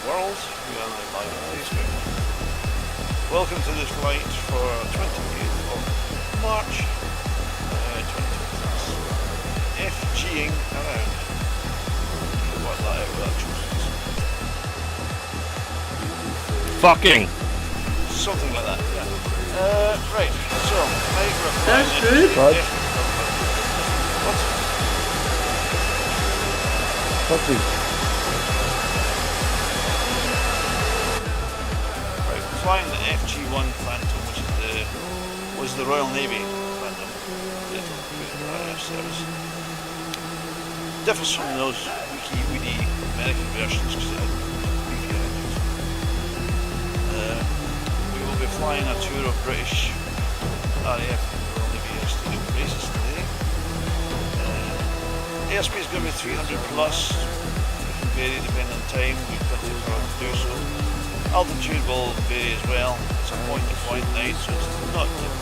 world. We are now live on Facebook. Welcome to this flight for 28th of March 2020. FGing around. What that out with that chooses. Fucking! Something like that, yeah. Right, so, That's good. What? Copy. Right, flying the FG1 Phantom, which is was the Royal Navy Phantom. Service. Differs from those wiki American versions because it had beefier engines. We will be flying a tour of British RAF Royal Navy air bases today. Airspeed is going to be 300 plus. It can vary depending on time. We've plenty of power to do so. Altitude will vary as well. It's a point-to-point night, so it's not difficult.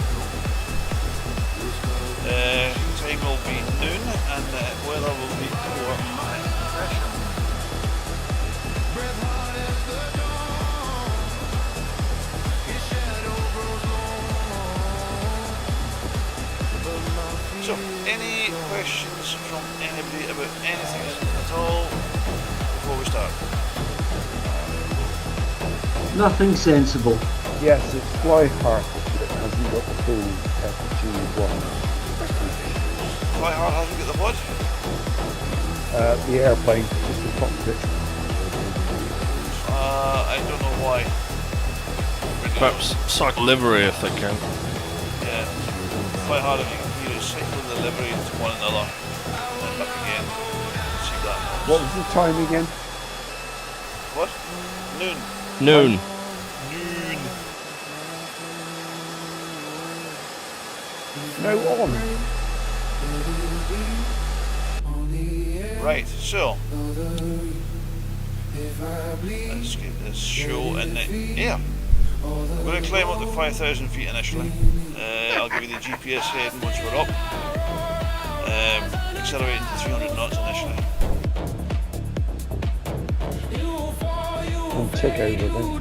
Time will be noon, and weather will be poor high pressure. So, any questions from anybody about anything at all before we start? Nothing sensible. Yes, it's FlightNight that hasn't got the full FG1. FlightNight hasn't got the what? The airplane, just the cockpit. I don't know why. Perhaps cycle livery if they can. Yeah. FlightNight, if you can hear it, cycle the livery to one another and back again. See that. What was the time again? What? Noon. Noon. Noon. No, on. Right, so let's get this show in the air. We're going to climb up to 5,000 feet initially. I'll give you the GPS heading once we're up. Accelerating to 300 knots initially. I'll take over then.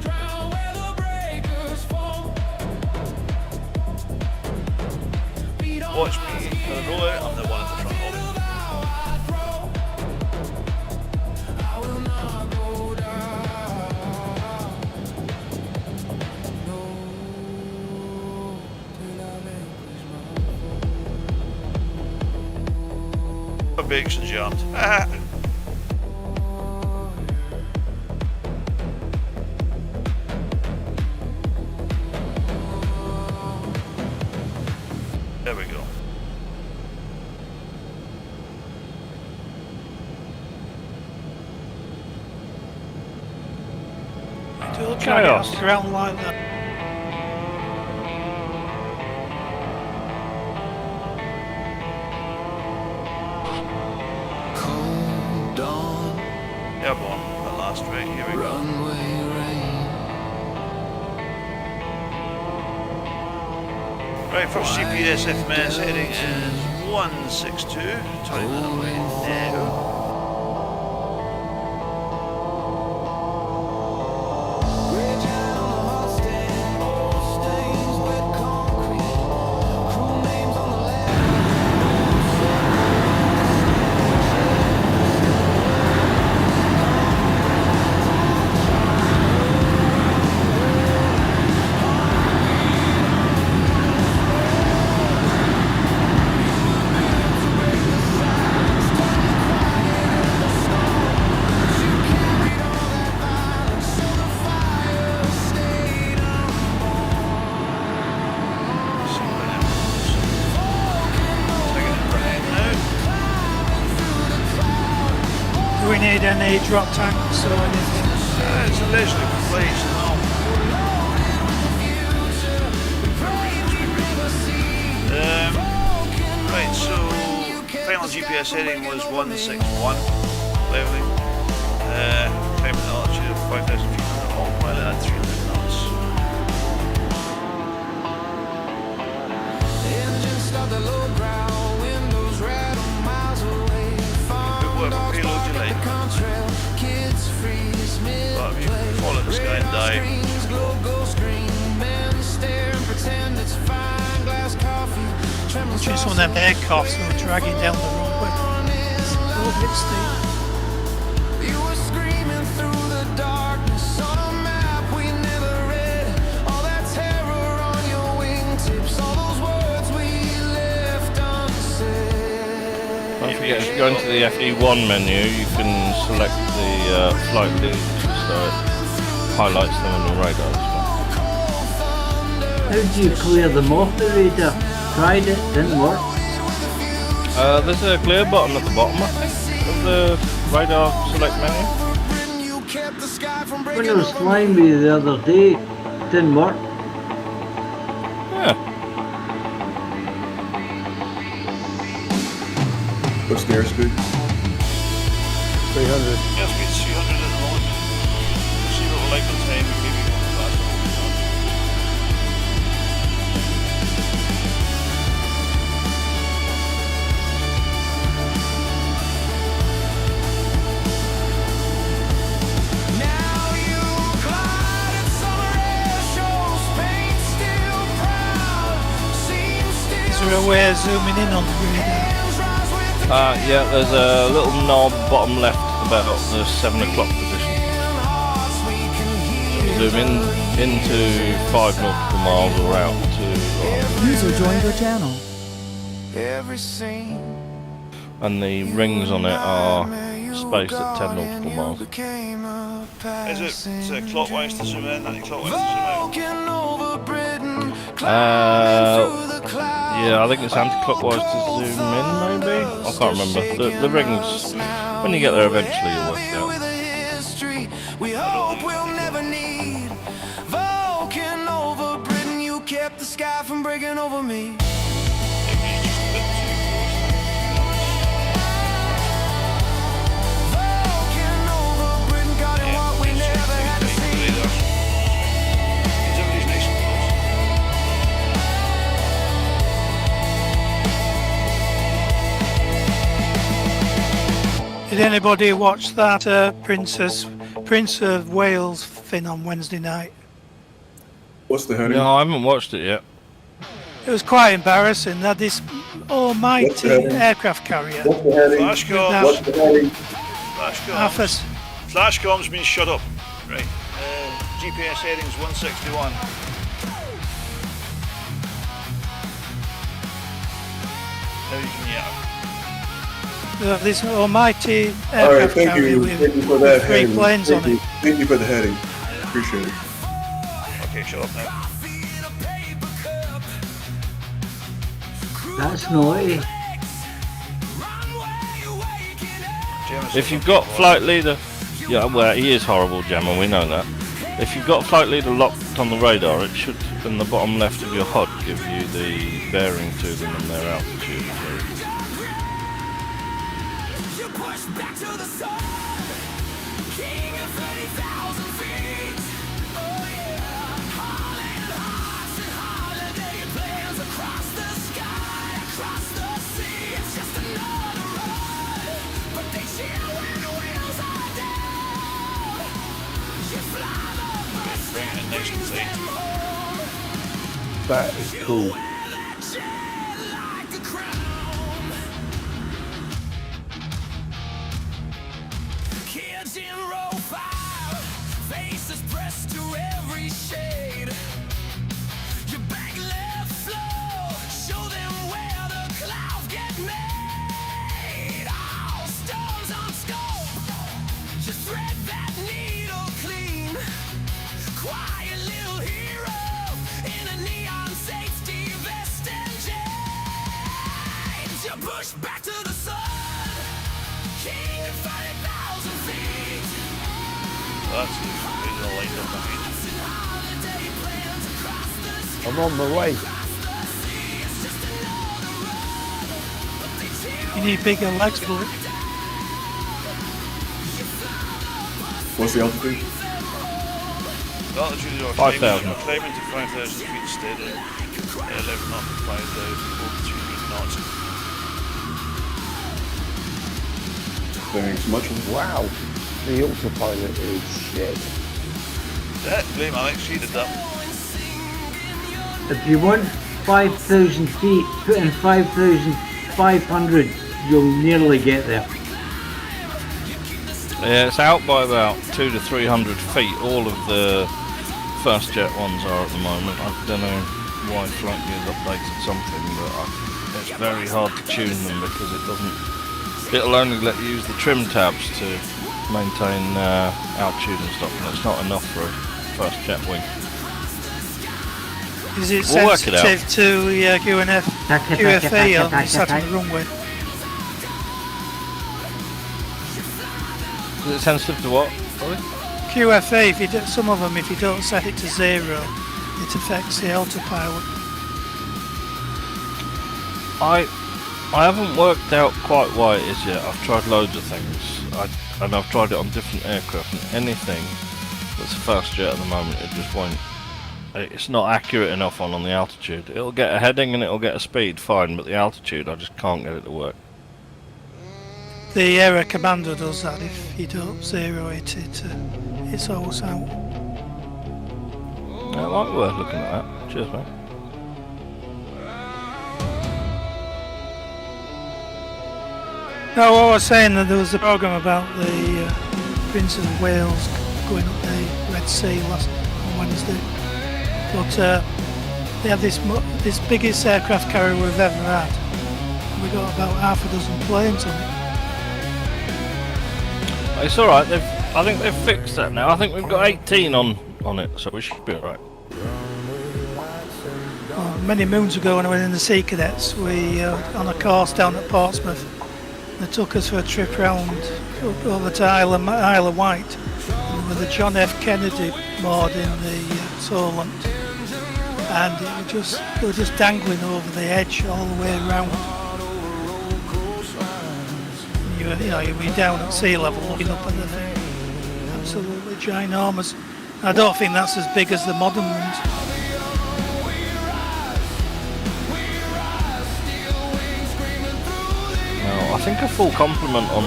Watch me for the roll out. I'm the one at the front of it. My brakes are jammed. There we go. Chaos. Ground line there. Airborne at last, right? Here we go. Right, first GPS FMS heading is 162. Turning that away now. Do we need any drop tanks or anything? It's a leisurely place now. Right, so final GPS heading was 161 leveling. Climbing an altitude of 5,000 feet on the home pilot at 300 knots. What payload do you like? Some of them aircrafts were dragging down the runway. It's a little bit steep. You were screaming through the darkness on a map we never read. All that terror on your wingtips, all those words we left unsaid. Don't forget, if you go into the FG1 menu, you can select the flight lead, so it highlights them on your radar as well. How do you clear them off the radar? Tried it, didn't work. There's a clear button at the bottom, I think, of the radar select menu. When I was flying with you the other day, didn't work. Yeah. What's the airspeed? 300. Airspeed's 300 at the moment. See what we're like on time, maybe go faster. Now you glide at summer air shows, paint still proud, seems still. Is there a way of zooming in on the radar? Yeah, there's a little knob bottom left about the 7 o'clock position. Zoom in into 5 nautical miles or out to User joined your channel. Every scene. and the rings on it are spaced at 10 nautical miles. Is it clockwise to zoom in, anti-clockwise to zoom out? Yeah, I think it's anti-clockwise to zoom in, maybe? I can't remember. The rings, when you get there eventually you'll work it out. We hope we'll never need Vulcan over Britain. You kept the sky from breaking over me. Vulcan over Britain, got it what we never had to see. Everybody's nice and close. Did anybody watch that Prince of Wales thing on Wednesday night? What's the heading? No, I haven't watched it yet. It was quite embarrassing that this almighty aircraft carrier What's the heading? Flashcom. What's the heading? Flashcom. Flashcom's been shut up. Right. GPS headings 161. Now you can yell. this almighty All right, aircraft thank carrier you. with Thank you for that 3 heading. planes on it. Thank you for the heading. Appreciate it. Okay, shut up now. That's naughty. James, If you've got flight leader, yeah, well, he is horrible, Gemma, we know that. If you've got flight leader locked on the radar, it should, in the bottom left of your HUD, give you the bearing to them and their altitude. You push back to the sun, king of 30,000 feet. Oh yeah, hauling hearts and holiday plans across the sky, across the sea. It's just another ride, but they cheer when the wheels are down. You fly the bus bring it in nice and tight. That is cool. like a crown. Kids in row 5, faces pressed to every shade. Your back left slow, show them where the clouds get made. All stones on scope, just thread that needle clean. Quiet little hero in a neon safety vest and chains. You push back to the sun, king of 30,000 feet. That's the light up behind. Holiday plans across the sky. I'm on my way. You need bigger legs, boy. What's the altitude? The altitude of 5,000. climbing to 5,000 feet steady. 11 knots to 5,000, over 200 knots. Thanks much. Wow. The autopilot is shit. Blame Alex, she did that. If you want 5,000 feet, put in 5,500, you'll nearly get there. Yeah, it's out by about 200 to 300 feet. All of the first jet ones are at the moment. I don't know why FlightNight has updated something, but it's very hard to tune them because it doesn't. It'll only let you use the trim tabs to maintain altitude and stuff, and it's not enough for a first jet wing. Is it We'll work it out. sensitive to QFE on sat on the runway? Is it sensitive to what? Sorry? QFE, if you do, some of them, if you don't set it to 0, it affects the autopilot. I haven't worked out quite why it is yet. I've tried loads of things, and I've tried it on different aircraft, and anything that's a fast jet at the moment, it just won't. It's not accurate enough on the altitude. It'll get a heading and it'll get a speed, fine, but the altitude, I just can't get it to work. The error commander does that. If you don't 0 it, it's always out. Yeah, it might be worth looking at that. Cheers, mate. No, I was saying that there was a program about the Prince of Wales going up the Red Sea on Wednesday. But they had this biggest aircraft carrier we've ever had. We got about half a dozen planes on it. It's alright, I think they've fixed that now. I think we've got 18 on it, so we should be alright. Well, many moons ago when I went in the Sea Cadets, we on a course down at Portsmouth, they took us for a trip round over to Isle of Wight with the John F. Kennedy moored in the Solent. And we were just dangling over the edge all the way around. You were down at sea level looking up at the thing. Absolutely ginormous. I don't think that's as big as the modern ones. No, I think a full complement on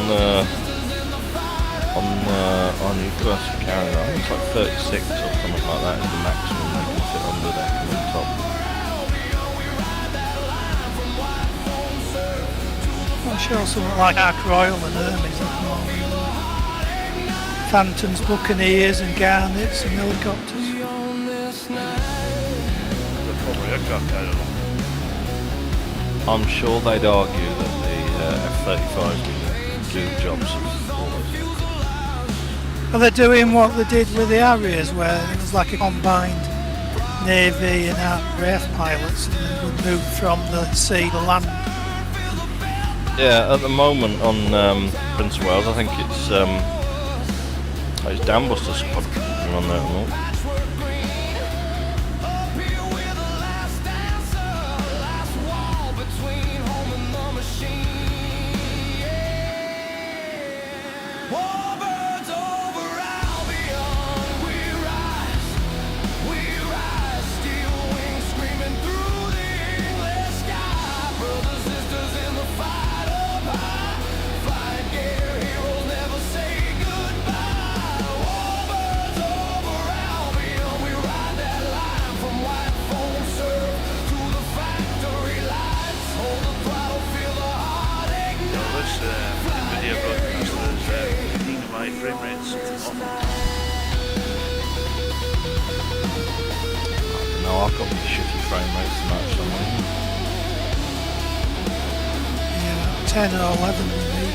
your first carrier, I think it's like 36 or something like that is the maximum they can fit under deck and on top. I'm sure something like Ark Royal and Hermes at the moment. Phantoms, Buccaneers and Garnets and helicopters. They're probably aircraft carrier. I'm sure they'd argue that the F-35s can do the jobs of all those. Are they doing what they did with the Harriers, where it was like a combined Navy and RAF pilots, and they would move from the sea to land? Yeah, at the moment on Prince of Wales, I think it's Dambuster Squad on there at the moment. No, I've got shitty frame rates tonight for some reason. Yeah, 10 or 11 maybe.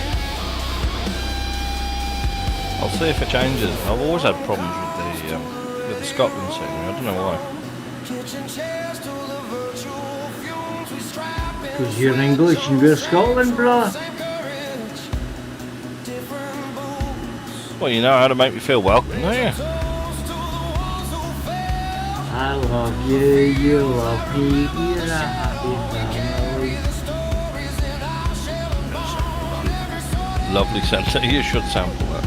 I'll see if it changes. I've always had problems with the Scotland scenery. I don't know why. Because you're English and we're Scotland, bro. Well, you know how to make me feel welcome, don't you? I love you, you love me, we're a happy family. Lovely centre. You should sample that.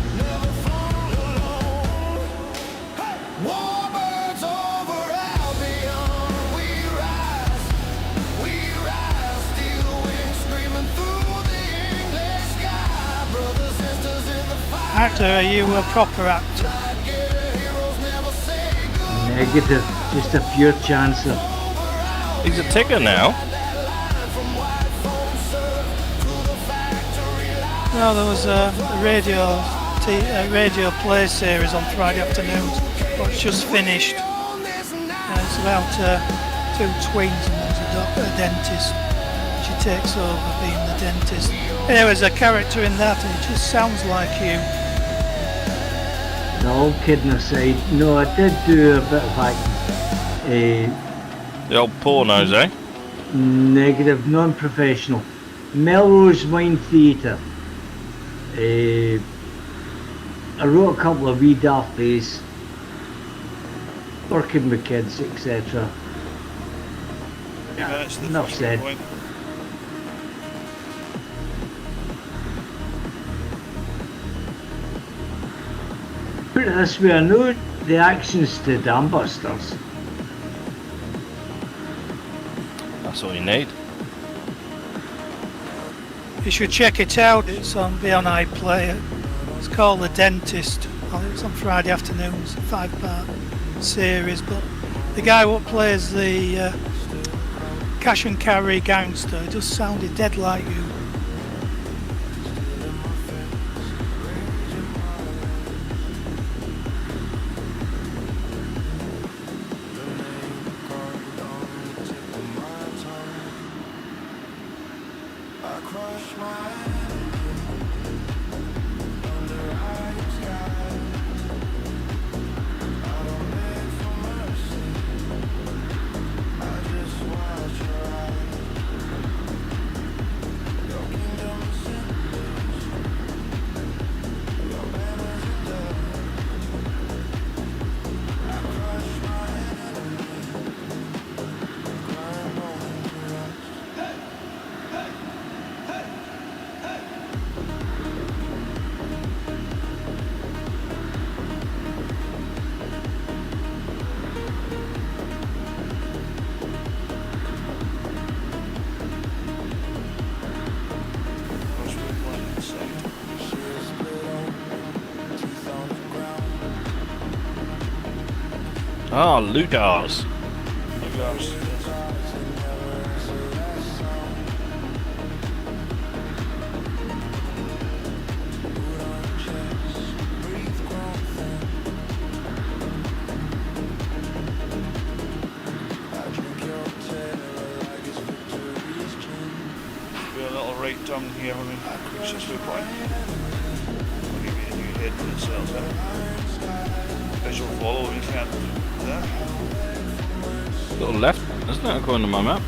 Actor, are you a proper actor? Negative, just a pure chancer. He's a tigger now. No, there was a radio play series on Friday afternoons, but it's just finished. It's about two twins and there's a dentist. She takes over being the dentist. Anyway, there's a character in that and it just sounds like you. No, all kidding aside, no, I did do a bit of acting. The old pornos, eh? Negative, non-professional. Melrose Mind Theatre. I wrote a couple of wee daft plays, working with kids, etc. Enough said. Point. Put it this way, I know the actions to Dambusters. That's all you need. You should check it out. It's on Beyond iPlayer. It's called The Dentist. It's on Friday afternoons, a 5-part series. But the guy who plays the cash and carry gangster, it just sounded dead like you. Ah, Ludars. Do a little right tongue here when we cruise this point. I'll give you a new head for the cells there. Visual follow if you can't do that. Little left, isn't it, according to my map?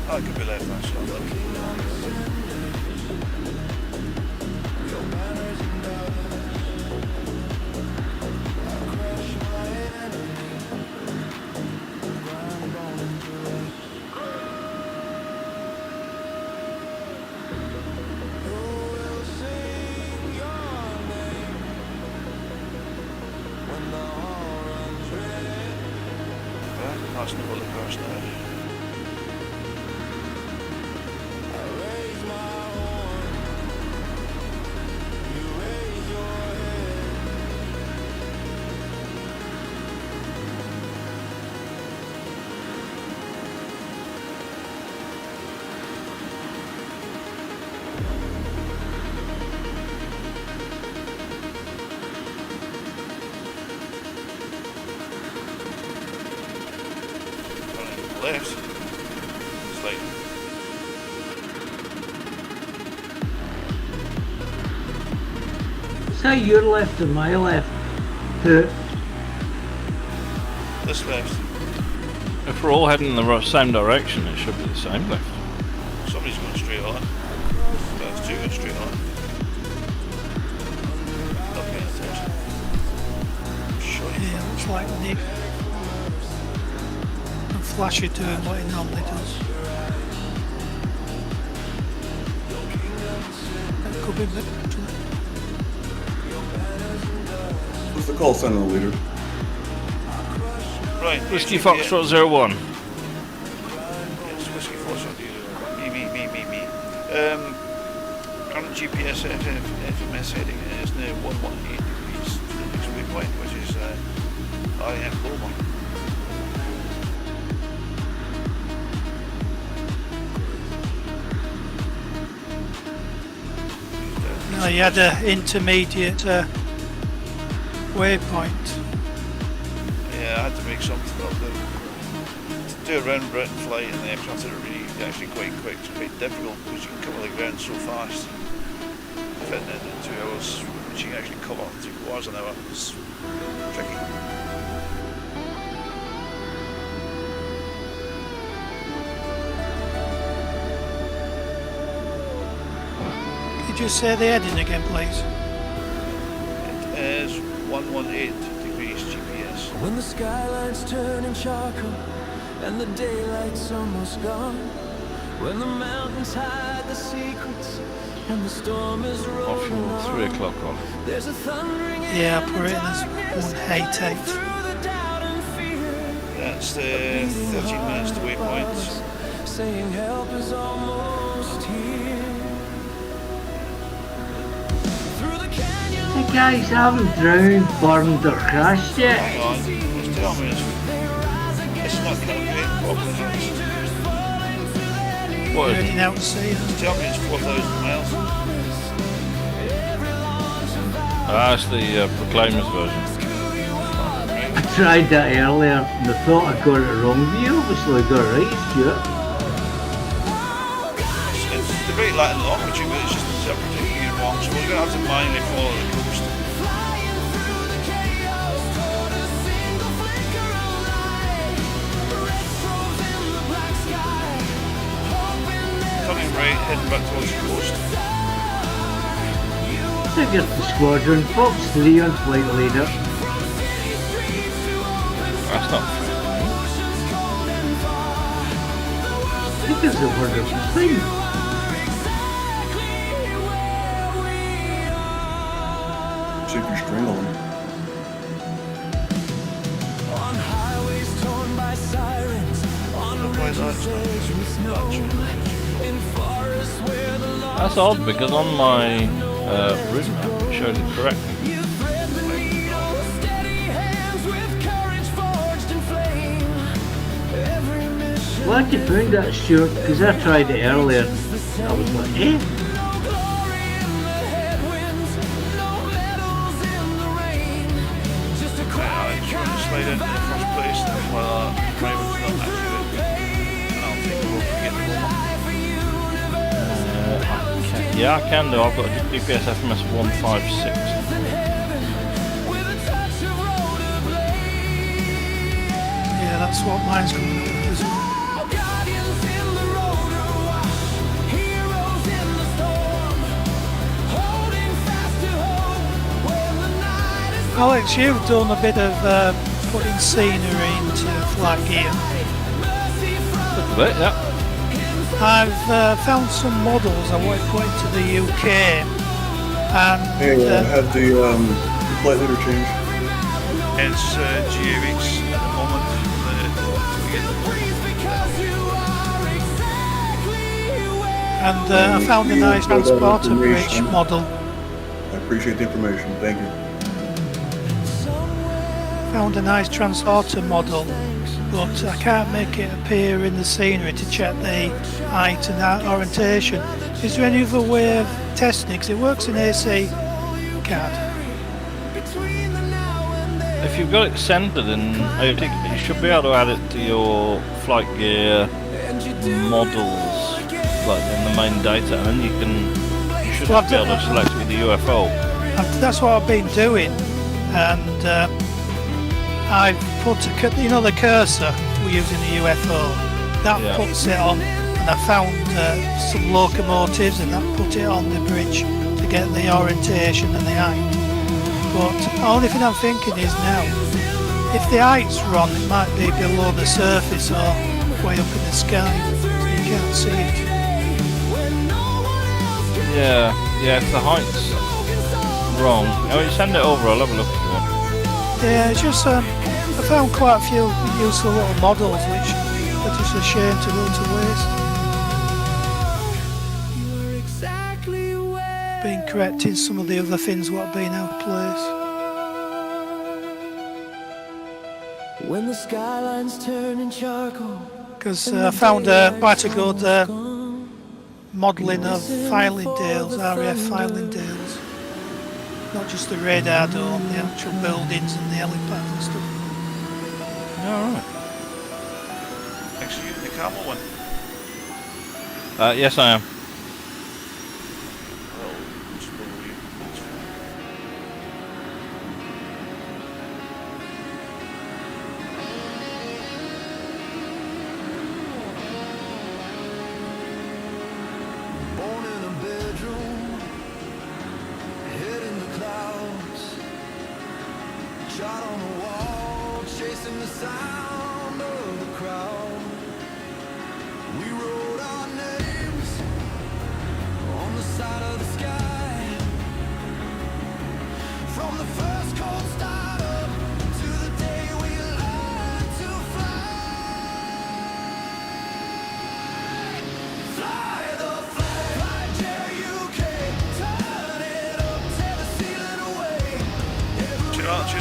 Oh, it could be left actually. That's not what the first now. Left. It's like Is that your left or my left? The this left. If we're all heading in the same direction, it should be the same left. Somebody's going straight on. That's two going straight on. Not paying attention. Sure. Yeah, looks like Nick. And Flashy doing what he normally does. That could be better. What's the call sign of the leader? Right. Whiskey yeah, Foxtrot 01. Yes, Whiskey Foxtrot 01. Me. Current GPS FMS heading is now 118 degrees to the next waypoint, which is IF Loma. Oh, you had an intermediate waypoint. Yeah, I had to make something up there. To do a round Britain flight in the aircraft are really actually quite quick. It's quite difficult because you can cover the ground so fast. Fitting it in 2 hours, which you can actually cover 3 hours an hour. It's tricky. Could you say the heading again, please? It is 118 degrees GPS. When the skyline's turning charcoal and the daylight's almost gone, when the mountains hide the secrets and the storm is rolling Offshore, 3 o'clock on. there's a thundering Yeah, I'll put it in as 188. through the doubt and fear. That's the 13 minutes to waypoint. Saying help is almost here. Through the canyon. The guys haven't drowned, burned or crashed yet. Hang on, it's telling me it's not calculating properly. What is it? Heading out to sea. It's telling me it's 4,000 miles. That's the Proclaimers version. I tried that earlier and I thought I got it wrong. You obviously got it right, Stuart. It's the great Latin longitude, but it's just interpreting it wrong. So we're going to have to manually follow the coast. Turning right, heading back towards the coast. Figures the squadron, Fox 3 on flight leader. That's not. Figures the word of the thing. See if you're strangling. On highways torn by sirens, on Why that's not in forests where the law That's odd because on my route map it showed it correctly. you thread the needle, steady hands with courage forged in flame. Every mission, Glad you found that, Stuart, because I tried it earlier. I was like, eh? no glory in the headwinds, no medals in the rain. Just a I'm quiet trying to slide in the first place, and while driving's not accurate, and I'll take a look and get the moment. Yeah, I can do. I've got a GPS FMS 156. with a touch of rollerblade. Yeah, that's what mine's coming up with as well. Guardians in the rotor wash, heroes in the storm, holding fast to hope when the night is Alex, you've done a bit of putting scenery into flight gear. mercy from Look at it, yeah. I've found some models I want to put into the UK, and Hey, had the flight leader change. It's GAX at the moment. because you are exactly where I found a nice transporter bridge model. I appreciate the information. Thank you. Found a nice transporter model, but I can't make it appear in the scenery to check the height and orientation. Is there any other way of testing it? 'Cause it works in AC CAD. between the now and then. If you've got it centered in AOT, you should be able to add it to your flight gear models, like in the main data, and then you should Well, be able to select with the UFO. And that's what I've been doing, and I put the cursor we use in the UFO. That Yeah. puts it on, and I found some locomotives, and that put it on the bridge to get the orientation and the height. But the only thing I'm thinking is now, if the height's wrong, it might be below the surface or way up in the sky, so you can't see it. Yeah, if the height's wrong, you send it over. I'll have a look if you want. Yeah, it's just I found quite a few useful little models which are just a shame to go to waste. Been correcting some of the other things what have been out of place. When the skyline's turning charcoal. Because I found quite a good modelling of Filingdales, RAF Filingdales. not just the radar dome, the actual buildings and the helipads and stuff. Alright. Actually, you in the camel one. Yes, I am. Well, just below you. That's fine. Born in a bedroom, head in the clouds, shot on the wall, chasing the sound of the crowd. We wrote our names on the side of the sky, from the first cold start up to the day we learned to fly. Fly the flag, FlightNight, turn it up, tear the ceiling away. Two knots,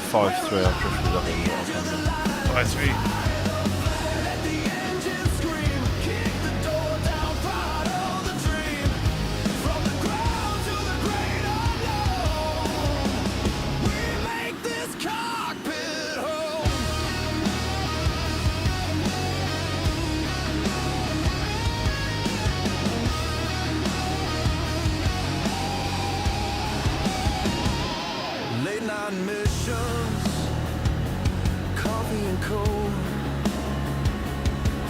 5-3, I've drifted up in the 5-3. Let the engine scream, kick the door down, part of the dream. From the ground to the great unknown, we make this cockpit home. Late night missions, coffee and cold,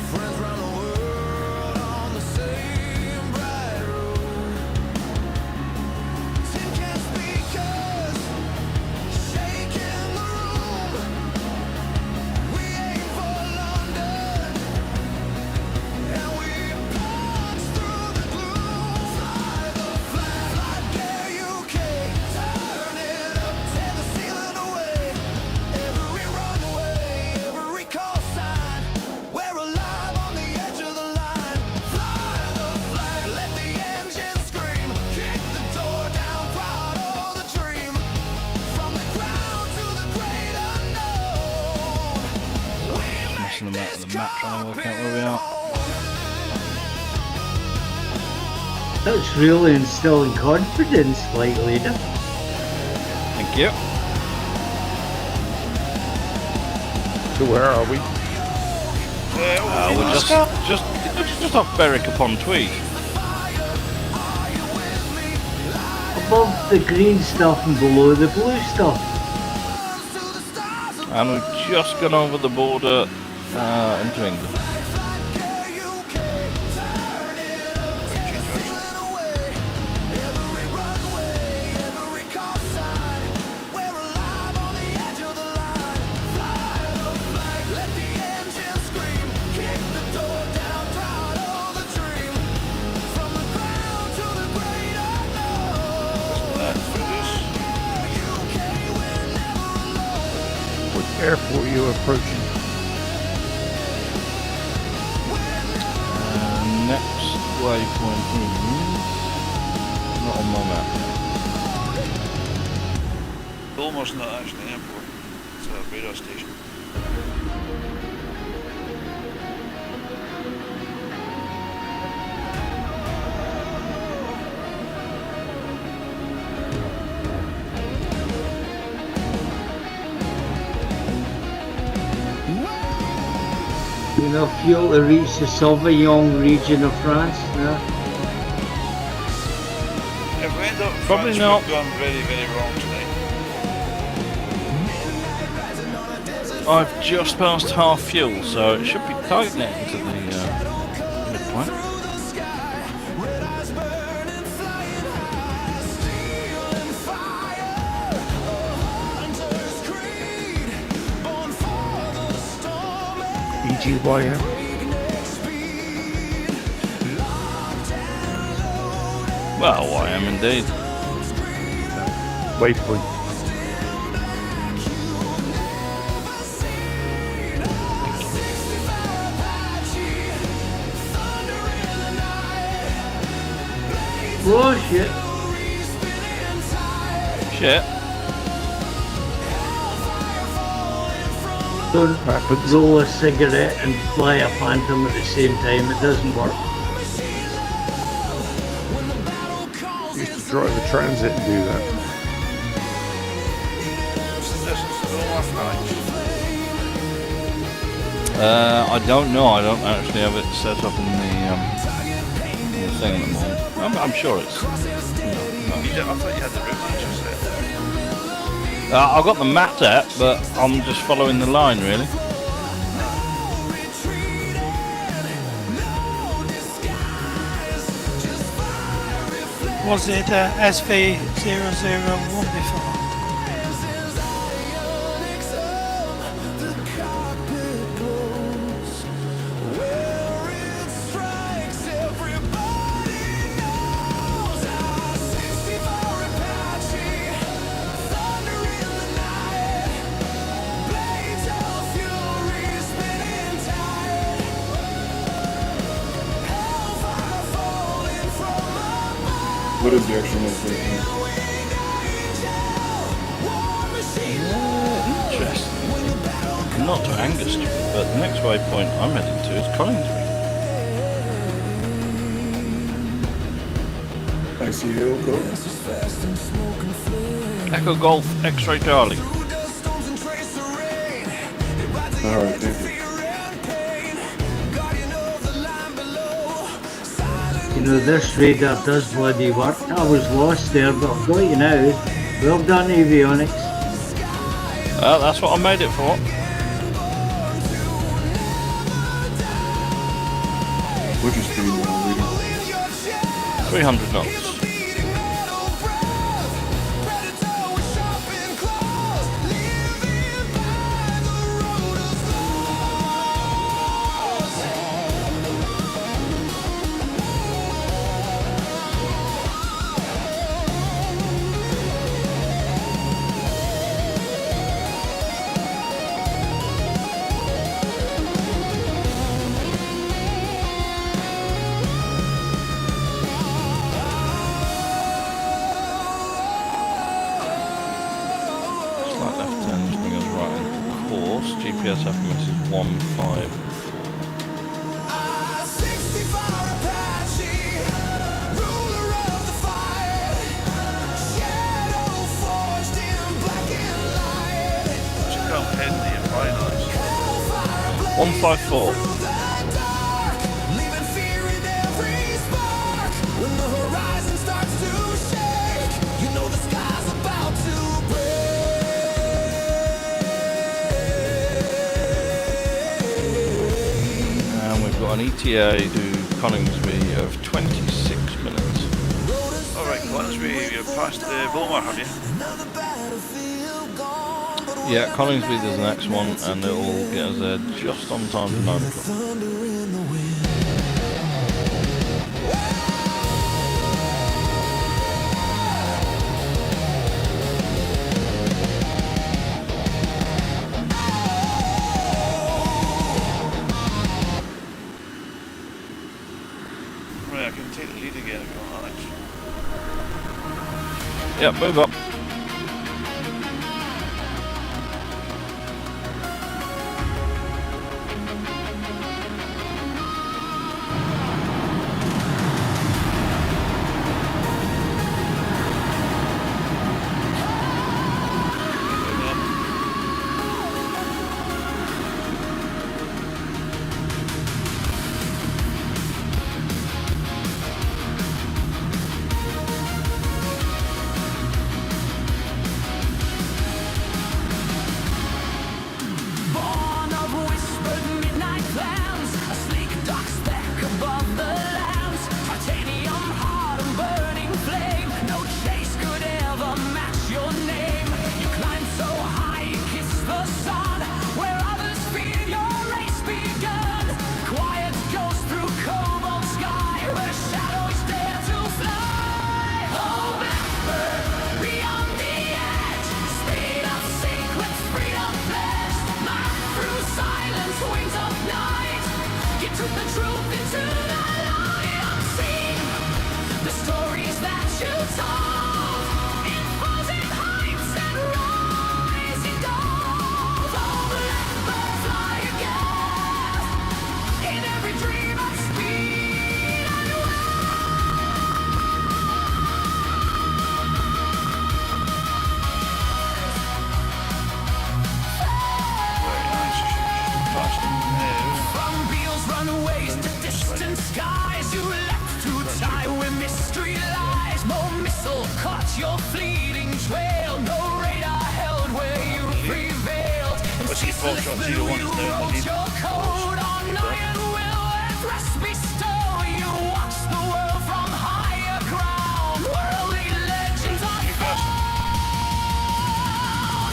friends round the world on the same bright road. Tin can speakers shaking the room. We aim for London and we punch through the gloom. Fly the flag, FlightNight, turn it up, tear the ceiling away. Every runway, every call sign, we're alive on the edge of the line. Fly the flag, let the engine scream, kick the door down, proud of the dream. From the ground to the great unknown, we Messing make about this with the map, trying to work out where we are. That's really instilling confidence, flight leader. Thank you. So where are we? We're just off Berwick upon Tweed. Above the green stuff and below the blue stuff. And we've just gone over the border into England. What airport are you approaching? Next waypoint is not on my map. Almost not actually an airport. It's a radar station. Enough fuel to reach the Sauvignon region of France now. If we end up in Probably France, not. we've gone very, very wrong tonight. I've just passed half fuel, so it should be tight getting to the midpoint. EGYM? Well, I am indeed. Waypoint. Oh shit. Shit. Don't roll a cigarette and fly a Phantom at the same time, it doesn't work. used to drive a transit and do that. What's the distance to Omar from Alex? I don't know. I don't actually have it set up in the thing at the moment. I'm sure it's. I thought you had the route manager set. I've got the map app, but I'm just following the line really. Was it SV001 before? What is the actual location? Interesting. Not to Angus Street, but the next waypoint I'm heading to is Collingsby. I see you, code. Echo Golf X-Ray Charlie. Alright, thank you. You know, this radar does bloody work. I was lost there, but I've got you now. Well done, avionics. That's what I made it for. What's your speed now, reading? 300 knots. GPS FMS is 15. Just don't head the FlightNight. 154. Got an ETA to Coningsby of 26 minutes. Alright, Coningsby, you're past Bulmer, have you? Yeah, Coningsby is the next one, and it will get us there just on time for 9 o'clock. Right, I can take the lead again if you want, Alex. Yeah, move up. muscle caught your fleeting trail. No radar held where you prevailed. Whiskey Foxtrot 01 is now Wrote your code on iron will and rest bestow. You watch the world from higher ground. Worldly legends are found.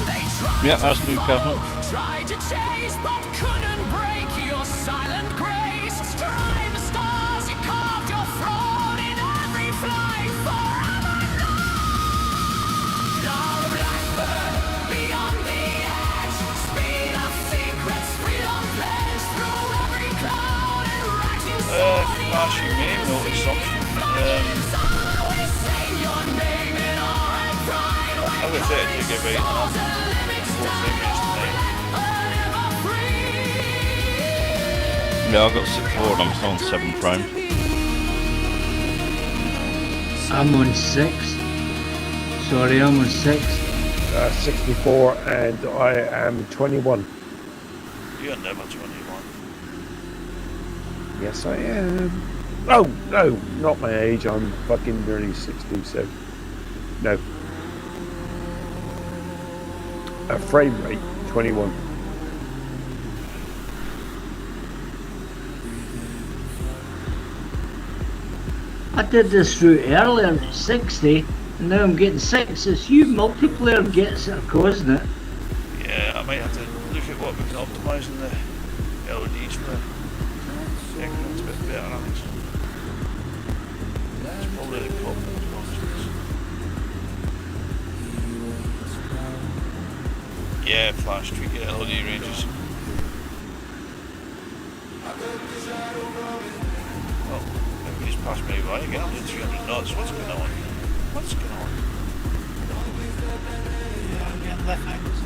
They tried Yeah, that's Newcastle. tried to chase but couldn't break your silent grace. Strive the stars, you carved your throne in every flight forever known. You're a blackbird beyond the edge. Speed of secrets, freedom pledged through every cloud and rising sun. Flash, you may notice something. Always say your name in awe and pride. I've got 32 GB and I'm 4 seconds tonight. Yeah, I've got 64 and I'm still on 7 frames. I'm on 6. Sorry, I'm on 6. 64 and I am 21. You're never 21. Yes, I am. Oh, no, not my age. I'm fucking nearly 60, so no. Frame rate, 21. I did this route earlier and it's 60, and now I'm getting 6. It's you multiplayer gets it, causing it. Yeah, I might have to look at what we can optimise in the LEDs for the second. It's a bit better, I think. It's probably the problem, to be honest with us. Yeah, flash tweak it, LED ranges. Oh, everybody's passed me by again. I'm doing 300 knots. What's going on? What's going on? Yeah, I'm getting left angles.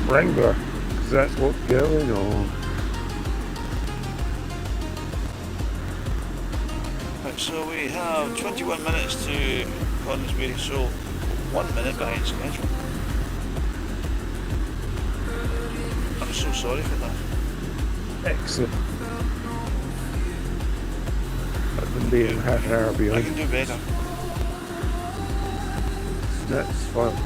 Wrangler, 'cause that's what's going on. Right, so we have 21 minutes to Conisbay, so 1 minute behind schedule. I'm so sorry for that. Excellent. I've been being half an hour I behind. can do better. That's fine.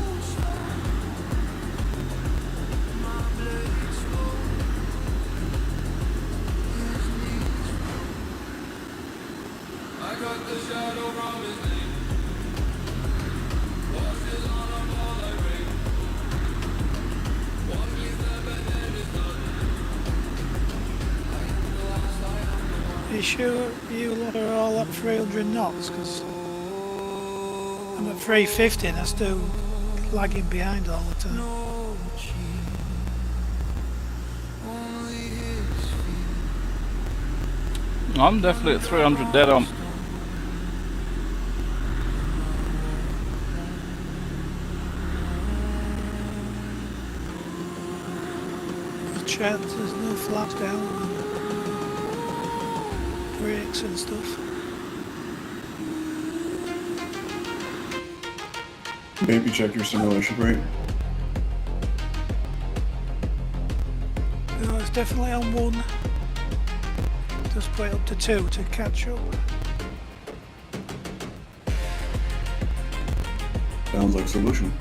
Are you sure you lot are all at 300 knots? Because I'm at 350 and I'm still lagging behind all the time. I'm definitely at 300 dead on. The chat, there's no flaps down and brakes and stuff. Maybe check your simulation rate. No, it's definitely on 1. Just put it up to 2 to catch up. Sounds like solution.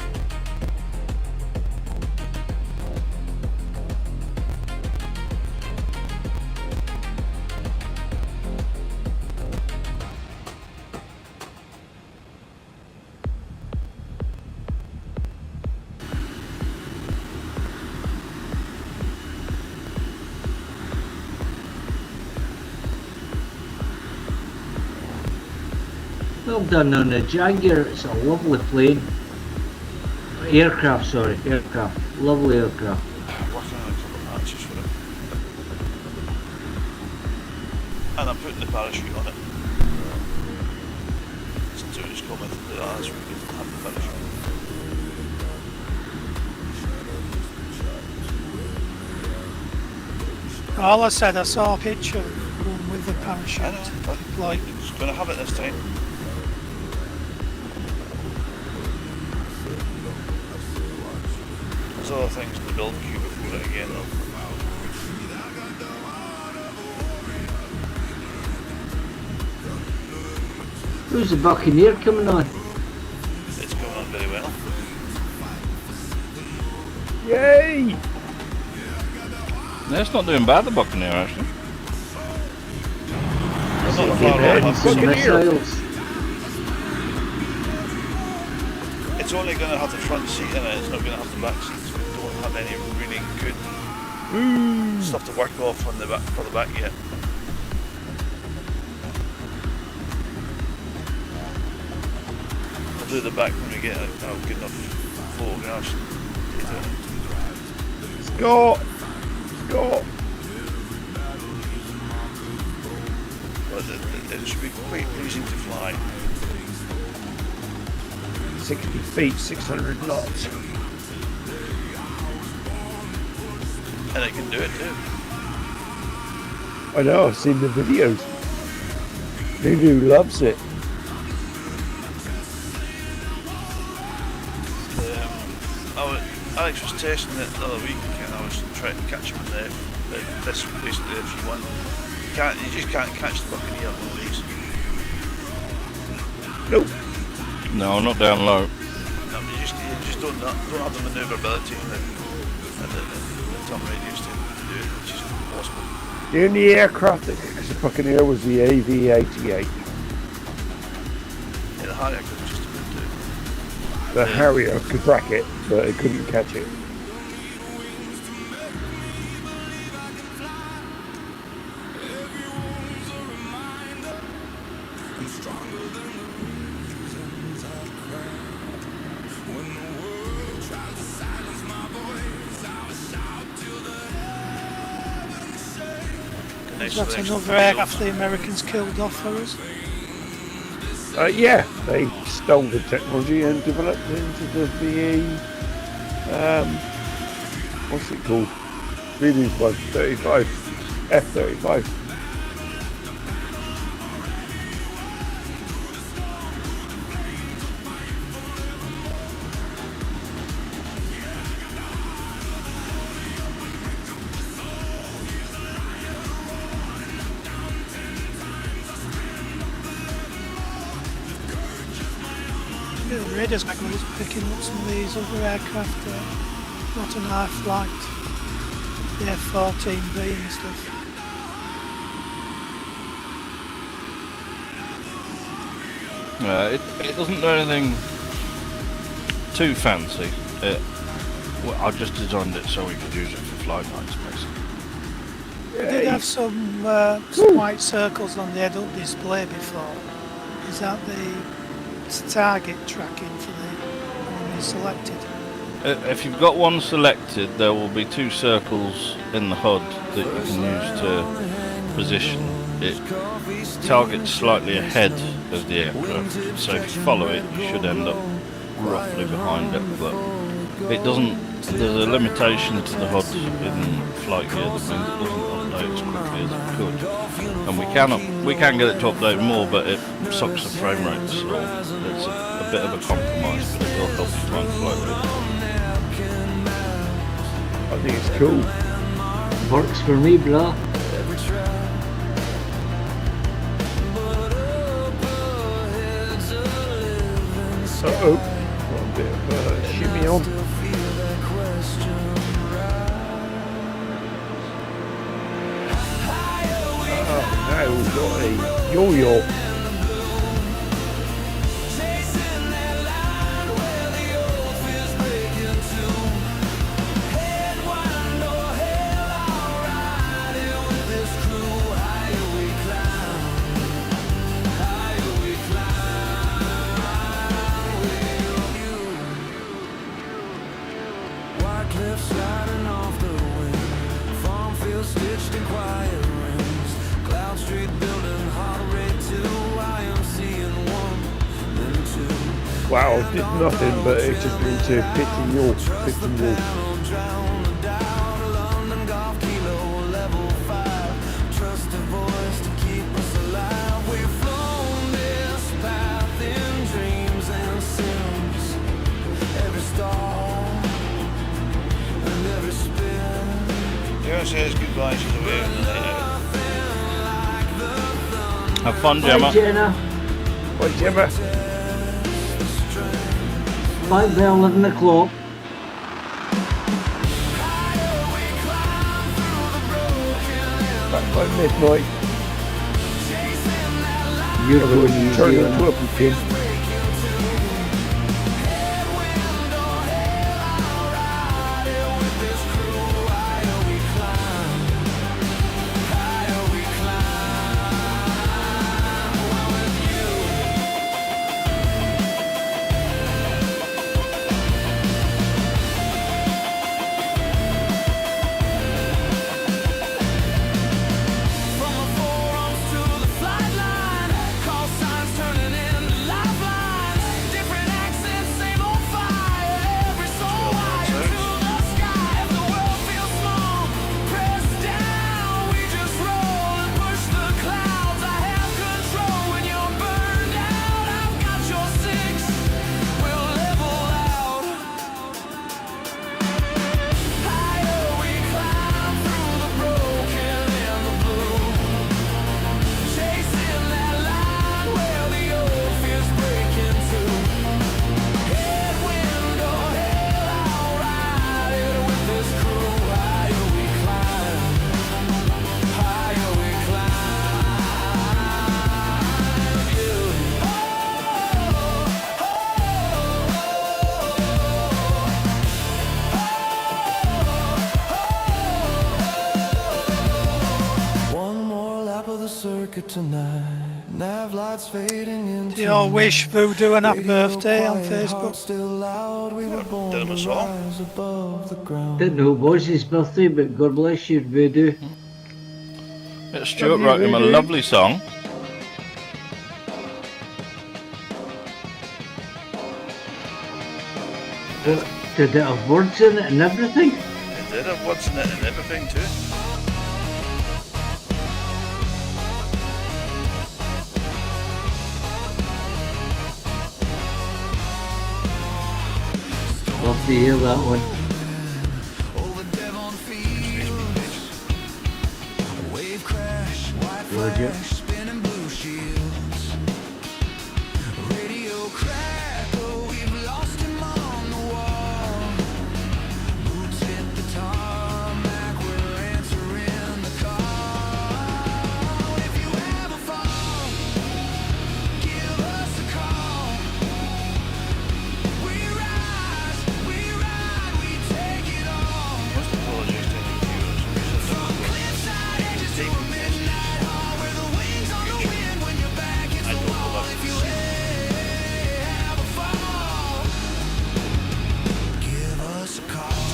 Well done on the Jaguar, it's a lovely plane. Aircraft, sorry, aircraft. Lovely aircraft. Working on a couple of matches for it. And I'm putting the parachute on it. Since it was coming through the arse, we could have the parachute. All I said, I saw a picture of one with the I parachute. know, but Like, it's going to have it this time. there's other things in the build queue before it again though. Who's the Buccaneer coming on? It's going on very well. Yay! No, it's not doing bad, the Buccaneer, actually. It's not Give far it off. some missiles. It's only going to have the front seat in it, it's not going to have the back seats. We don't have any really good stuff to work off on the back, for the back yet. We'll do the back when we get good enough photographs. Scott! Scott! But it should be quite pleasing to fly. 60 feet, 600 knots. And it can do it too. I know, I've seen the videos. Lulu loves it. Alex was testing it the other week and I was trying to catch him in this basically FG1. You just can't catch the Buccaneer on one of these. Nope. No, not down low. No, you just don't have the manoeuvrability and the turn radius to do it. It's just impossible. The only aircraft that catch the Buccaneer was the AV-88. Yeah, the Harrier could just about do it. The Harrier could bracket it, but it couldn't catch it. Is that another aircraft the Americans killed off for us? Yeah, they stole the technology and developed it into the VE. What's it called? Really, 35, F-35. The radar's like was picking up some of these other aircraft, not an air flight, the F-14B and stuff. It doesn't do anything too fancy. I just designed it so we could use it for flight nights, basically. It did have some white circles on the head-up display before. Is that the target tracking for the one you selected? If you've got one selected, there will be two circles in the HUD that you can use to position. It targets slightly ahead of the aircraft, so if you follow it, you should end up roughly behind it. But it doesn't. There's a limitation to the HUD in flight gear that means it doesn't update as quickly as it could. And we can get it to update more, but it sucks the frame rate, so it's a bit of a compromise, but it will help you find flight rate. I think it's cool. Works for me, bro. Uh-oh. Got a bit of shimmy on. Oh, now we've got a yo-yo. Sliding off the wind, farm field stitched in quiet rings, Cloud Street building, heart rate 2, I am seeing 1, then 2. Wow, did nothing, but it just into pitching your. Drown the doubt, London Golf Kilo level 5, trust a voice to keep us alive. We've flown this path in dreams and sims, every star. Gemma says goodbye, she's away on the night out. Have fun, Bye, Gemma. Jenna. What, Gemma? Bye, Bell, 11 o'clock. Back by midnight. You're going to New Turn Zealand. into a pumpkin. From the forums to the flight line, call signs turning into lifelines. Different accents, same old fire. Every soul wire to the sky. If the world feels small, press down. We just roll and push the clouds. I have control when you're burned out. I've got your six. We'll level out. Higher we climb through the broken and the blue. Chasing that line where the old fears break into. Headwind or hell, I'll ride it with this crew. Higher we climb. Higher we climb. You. One more lap of the circuit tonight. Nav lights fading into Do you all wish Voodoo an happy radio birthday on quiet, Facebook? heart still loud. We were born Done to us all. rise above the ground. Didn't know it was his birthday, but God bless you, Voodoo. Yeah, Stuart wrote him a lovely song. Did it have words in it and everything? It did have words in it and everything too. Love to hear that one. Wave crash, white Would you? flash, spinning blue shields. Radio crackle, we've lost him on the wall. Boots hit the tarmac, we're answering the call. If you ever fall, give us a call. We rise, we ride, we take it all. Must apologise to any viewers. Cliffside edges to a midnight hall where the wings on the wind when your back hits I the don't know wall. that. If you ever fall, give us a call.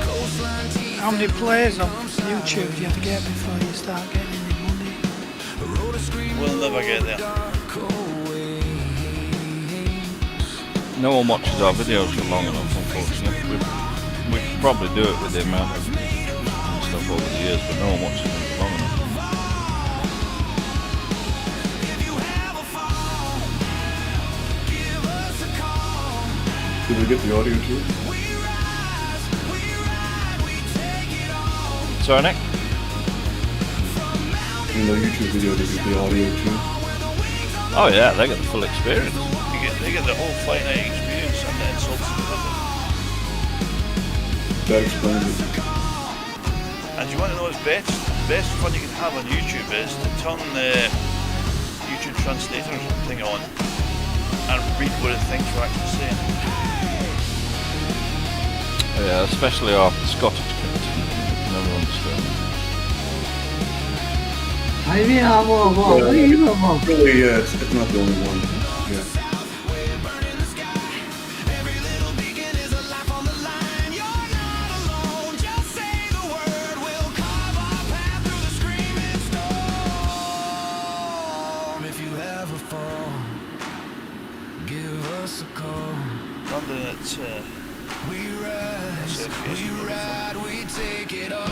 Coastline teeth How many plays on YouTube do you have to get before you start getting any money? road a scream We'll never get there. dark away. No one watches our videos for long enough, unfortunately. We could probably do it with the amount of stuff over the years, but no one watches them for long enough. Did we get the audio too? Sorry, Nick? In the YouTube video, did we get the audio too? Oh yeah, they get the full experience. They get the whole FlightNight experience and the insults and everything. That explains it. And you want to know what's best? The best fun you can have on YouTube is to turn the YouTube translator thing on and read what it thinks you're actually saying. Yeah, especially our Scottish kids. Never understand. Really, it's not the only one. Yeah. London, it's We rise, we ride, we take it all.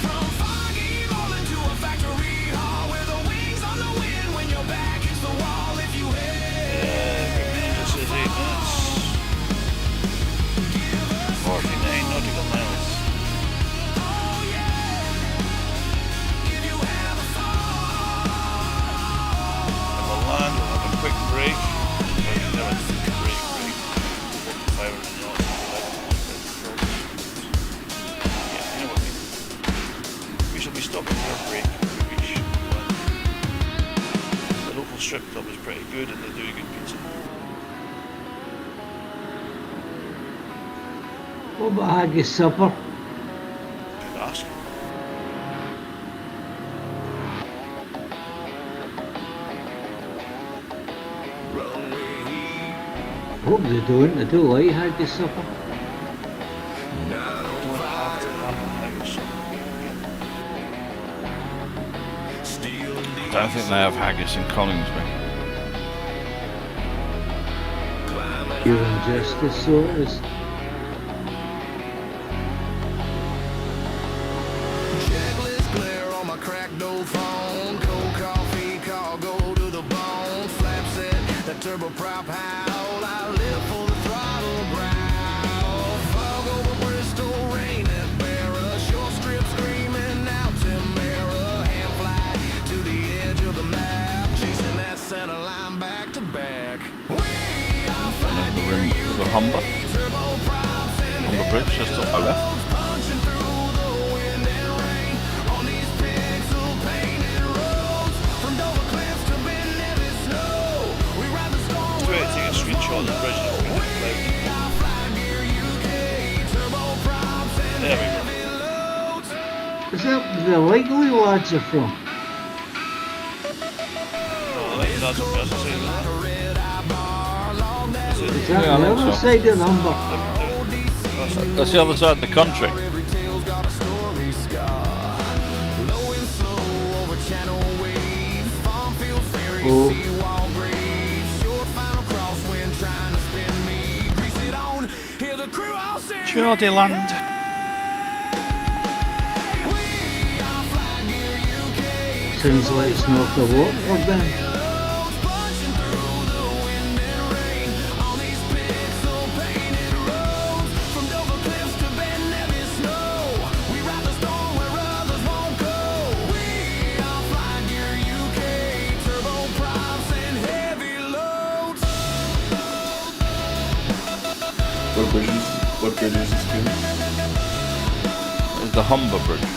From foggy moment to a factory hall where the wings on the wind when your back hits the wall. If you hit, just says 8 minutes. pretty good and they do good pizza. What about haggis supper? Good ask. Hope they don't. I do like haggis supper. Don't have to have a haggis. I don't think they have haggis in Collingsby. Pure injustice, so it is. Checklist glare on my cracked old phone. Cold coffee, cargo to the bone. Flap set, that turboprop howl. I live for the throttle growl. Fog over Bristol, rain at Barra. Short strip screaming out Tamara. Hand fly to the edge of the map. Chasing that center line back to back. The ring to the Humber. Humber Bridge, just up my left. Do it, take a screenshot of the bridge and put it in the cloud. There we go. Is that where the Legally lads are from? Oh, I think that's what I was saying. Is that Yeah, I the think other so. side of the number? That's the other side of the country. Oh, Geordieland. sounds like it's north of Watford then. What bridge is this to? It's the Humber Bridge.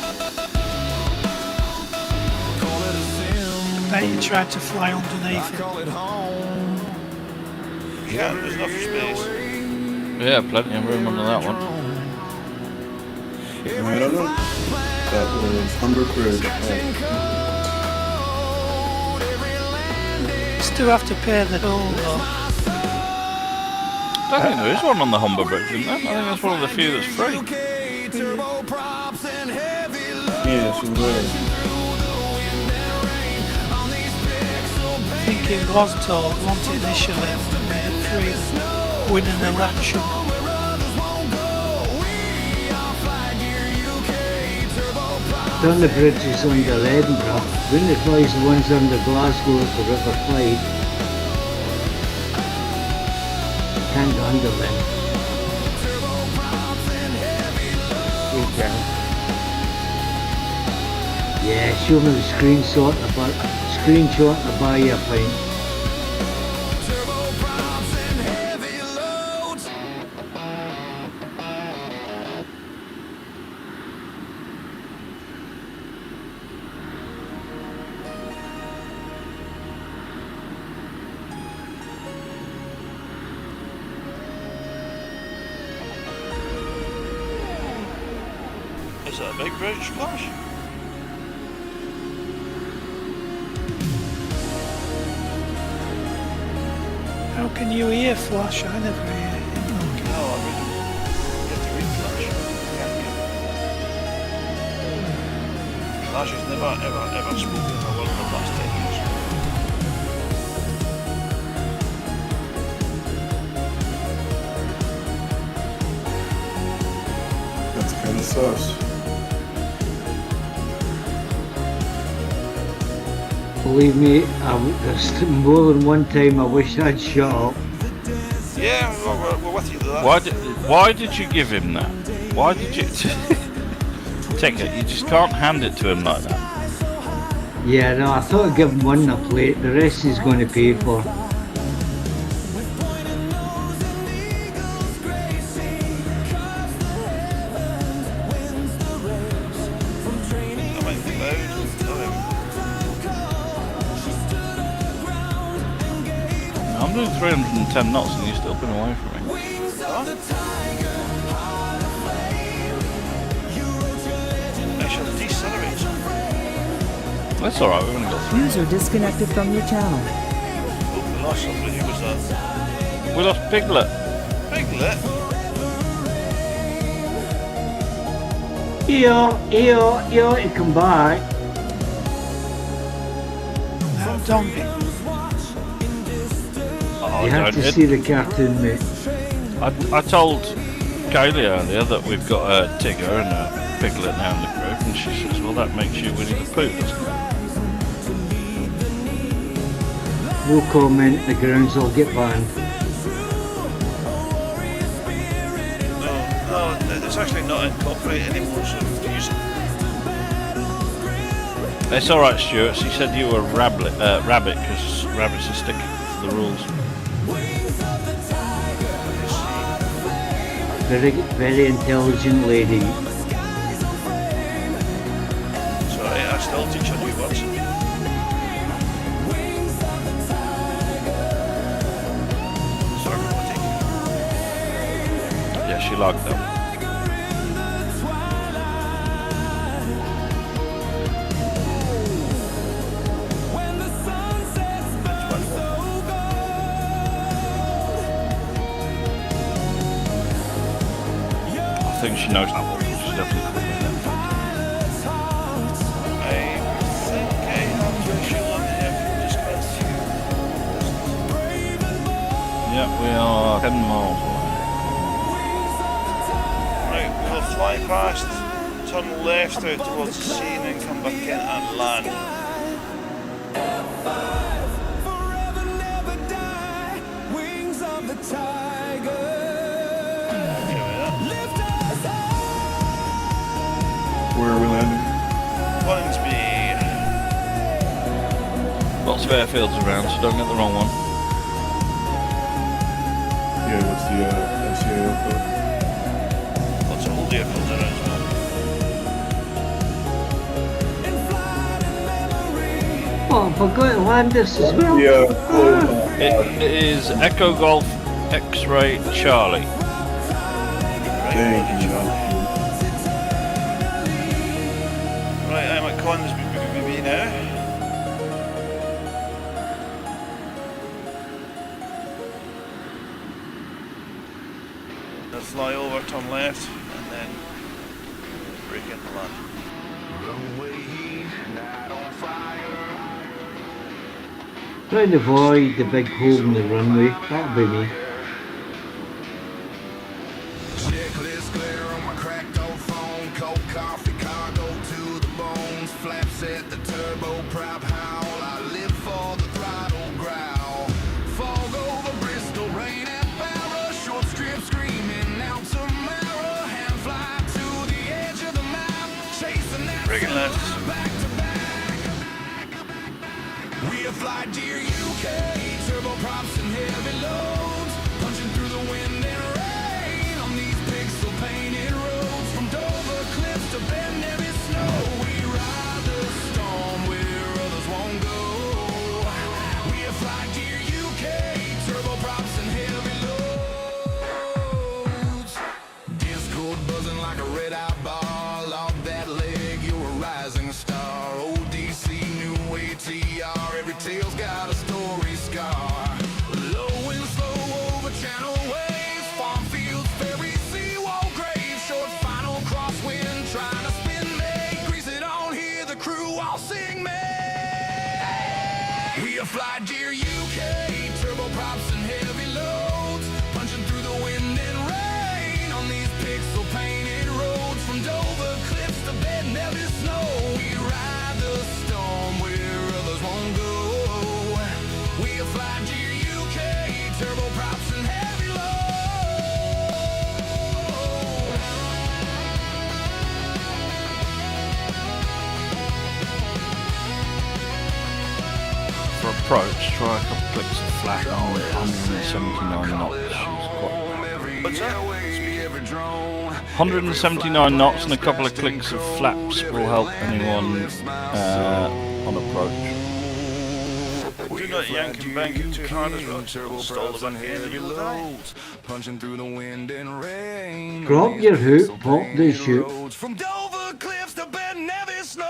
Bet you tried to fly underneath it. You can, there's enough space. Yeah, plenty of room under that one. No, I don't know. That was Humber Bridge. Still have to pay the toll though. I don't think there is one on the Humber Bridge, isn't there? I think that's one of the few that's free. Yeah, so there. I think it was told, wasn't it, initially, made free, winning the election. Done the bridges under Edinburgh. Wouldn't advise the ones under Glasgow at the River Clyde. Can't go under them. You can. Yeah, show me the screenshot and buy you a pint. Is that a big bridge, Flash? How can you hear Flash? I never hear him. No, I mean, you have to read Flash. Flash has never ever spoken to a word in the last 10 years. That's kind of sus. Believe me, there's more than one time I wish I'd shut up. Yeah, we're with you to that. Why did you give him that? Why did you... Take it, you just can't hand it to him like that. Yeah, no, I thought I'd give him one on a plate, the rest he's going to pay for. I'm in cloud. Oh, I'm doing 310 knots and you've still been away from me. I shall decelerate. That's alright, we've only got 3. User disconnected from your channel. Oh, we lost somebody. Who was that? We lost Piglet. Piglet? You to come back. Donkey. Oh, You have to see the cartoon, mate. I told Kaylee earlier that we've got a Tigger and a Piglet now in the group, and she says, well, that makes you Winnie the Pooh, doesn't it? No comment, the grounds will get banned. No, it's actually not in copyright anymore, so we can use it. It's alright, Stuart. She said you were rabbit because rabbits are sticking to the rules. Very intelligent lady. So I still teach her new words. Yeah, she liked that. I think she knows that one. She's definitely called me that. I think I have visual on the Yeah, we are 10 miles away. Right, we'll fly past, turn left out towards the sea and then come back in and land. Where are we landing? Hornsby. Lots of airfields around, so don't get the wrong one. Yeah, what's the SCAO code? Lots of old airfields around as well. Oh, I forgot to land this as well. Yeah, It is Echo Golf X-Ray Charlie. thank you, John. Right, I'm at Hornsby now. I'll fly over, turn left, and then break into land. Try to avoid the big hole in the runway. That'll be me. Checklist clear on my cracked old phone. Cold coffee, cargo to the bones. Flaps at the turbo prop howl. I live for the throttle growl. Fog over Bristol, rain at Barra. Short strip screaming out Tamara. Hand fly to the edge of the map. Chasing that Breaking left. back to back. We have fly dear UK. Turboprops and heavy loads. Punching through the wind and rain on these pixel painted roads. From Dover cliffs to Bend Nevis snow. We ride the storm where others won't go. We have fly dear UK. Turboprops and heavy loads. Discord buzzing like a red-eye ball. Off that leg, you're a rising star. ODC, new ATR. Every tale's got a story scar. Low and slow over channel waves. Farm fields, ferry, seawall graves. Short final crosswind, trying to spin me. Grease it on here, the crew all sing me. We are fly dear UK. Turboprops and heavy loads. Punching through the wind and rain on these pixel painted roads. From Dover cliffs to Bed Nevis snow. We ride the storm where others won't go. We are fly dear UK. Turboprops and heavy loads. For approach, try a couple clicks of flat on 179 knots. She's quite What's that? 179 knots and a couple of clicks of flaps will help anyone on approach. Doing not yanking banking too hard as well. Stall the back end and you will die. Punching through the wind and rain. Drop your hoop, pop the shoot. From Dover cliffs to Ben Nevis snow.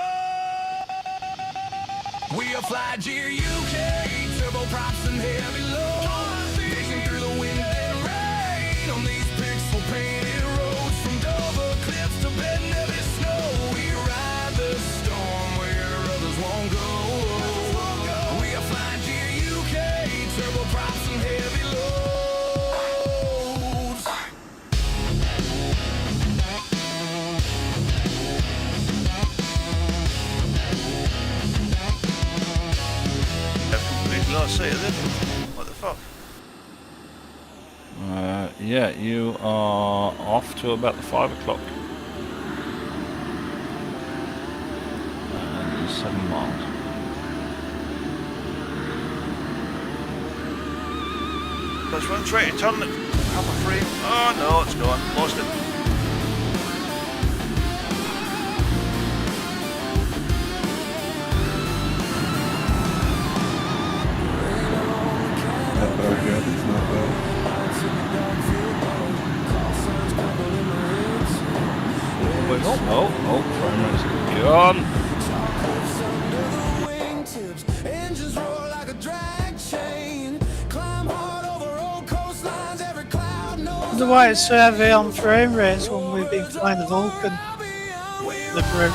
We are FlightNight, turbo props and heavy loads. Racing through the wind and rain on these pixel painted roads. From Dover cliffs to Ben Nevis snow. We ride the storm where others won't go. We are FlightNight, turbo props and heavy loads. Last sight of this. What the fuck? Yeah, you are off to about the 5 o'clock. 7 miles. There's one trying to turn it. Half a frame. Oh no, it's gone. Lost it. Not bad yet, it's not bad. Oh, frame rate's gone. Engines roar like a drag chain. Climb hard over old coastlines. Every cloud knows. Wonder why it's so heavy on frame rates when we've been flying the Vulcan. The group.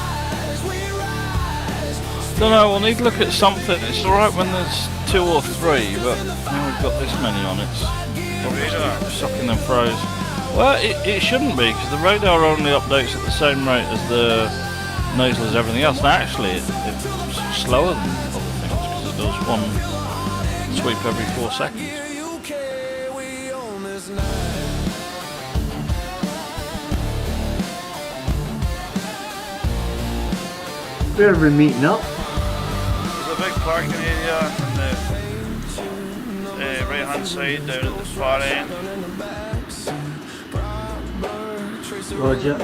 Don't know, we'll need to look at something. It's alright when there's 2 or 3, but now we've got this many on it. Probably sucking them froze. Well, it shouldn't be, because the radar only updates at the same rate as the nasal as everything else. And actually, it's slower than other things, because it does one sweep every 4 seconds. Where are we meeting up? There's a big parking area on the right hand side down at the far end. Roger.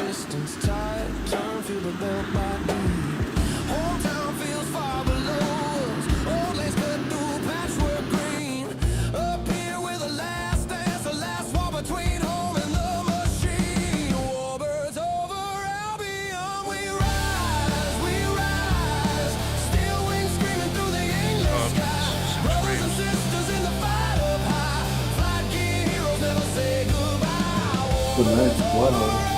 Good night, wow.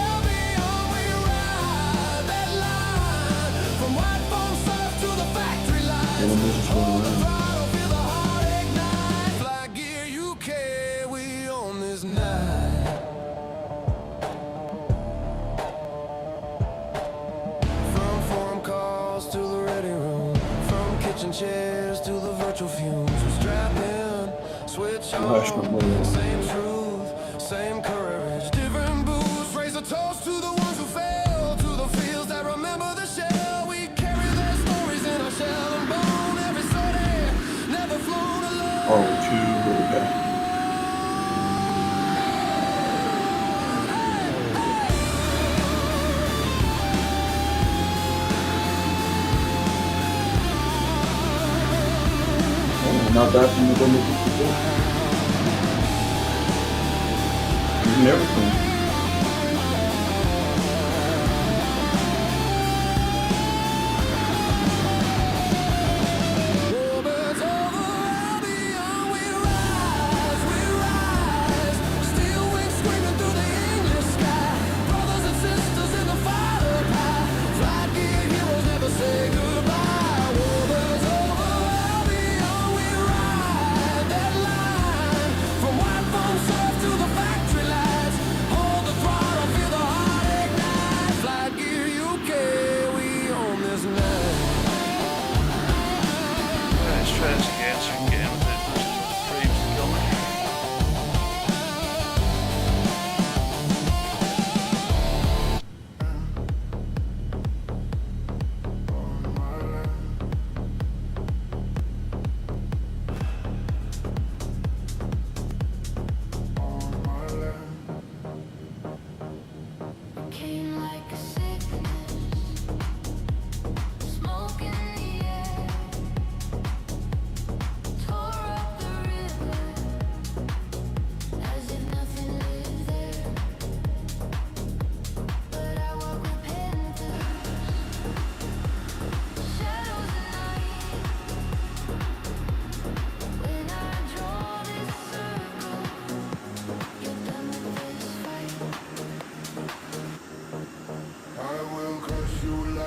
And I'm just going around. FlightNight, we own this night. From forum calls to the ready room, from kitchen chairs to the virtual fumes. We strap in, switch on, same truth, same courage, different boots. Raise a toast to the ones who failed, to the fields that remember the shell. We carry their stories in our shell and bone. Every sortie, never flown alone. Oh, 2 really bad. Oh, not bad from the Gomez before. Using everything. Orbits over Albion, we rise, steel wings screaming through the English sky. Brothers and sisters in the fighter pie, flight gear heroes never say goodbye. Orbits over Albion, we ride that line, from white foam surf to the factory lights.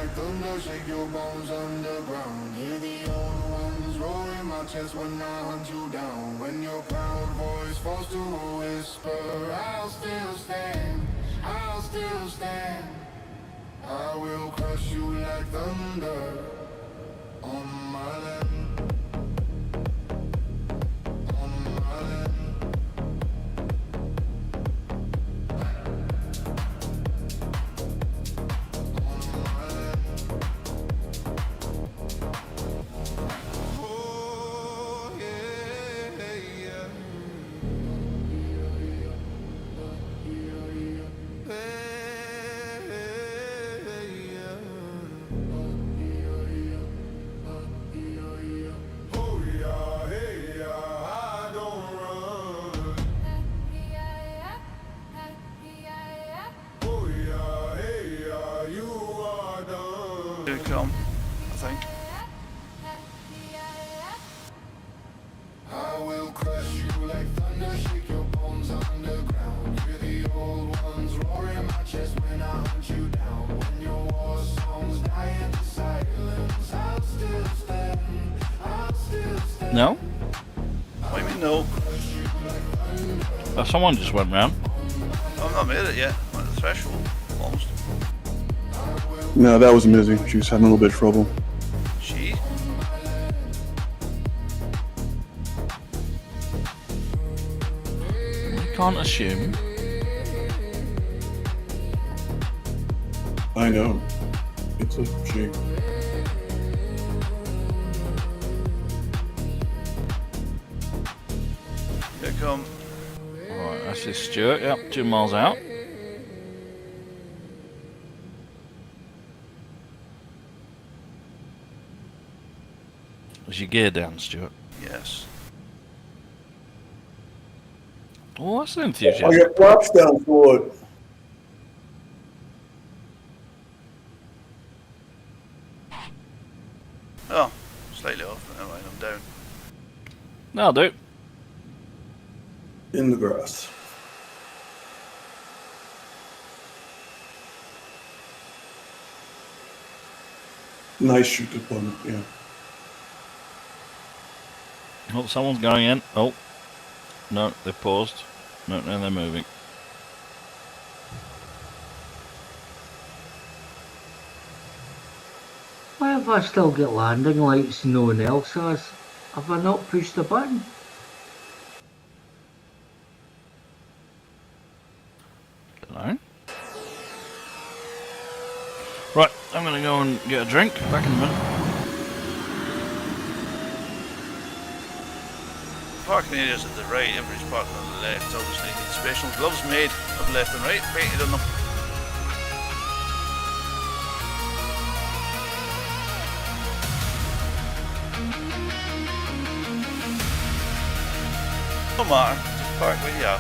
like thunder, shake your bones underground. Hear the old ones roar in my chest when I hunt you down. When your proud voice falls to a whisper, I'll still stand, I'll still stand. I will crush you like thunder on my land, on my land. Here it come, I think. I will crush you like thunder, shake your bones underground. Hear the old ones roar in my chest when I hunt you down. When your war songs die into silence, I'll still stand, I'll still stand. No? What do you mean no? Oh, someone just went round. I've not made it yet. I'm at the threshold, almost. No, that was Mizzy. She was having a little bit of trouble. She? You can't assume. I know. It's a she. Here it come. Alright, that's this Stuart. Yep, 2 miles out. Is your gear down, Stuart? Yes. Oh, that's I enthusiasm. got props down for it. Oh, slightly off. Never mind, I'm down. That'll do. In the grass. Nice shoot deployment, yeah. Oh, someone's going in. Oh. No, they've paused. No, now they're moving. Why have I still got landing lights and no one else has? Have I not pushed the button? Dunno. Right, I'm gonna go and get a drink. Back in a minute. Parking areas at the right, everybody's parking on the left. Obviously, need special gloves made of left and right, painted on them. No matter, just park where you are.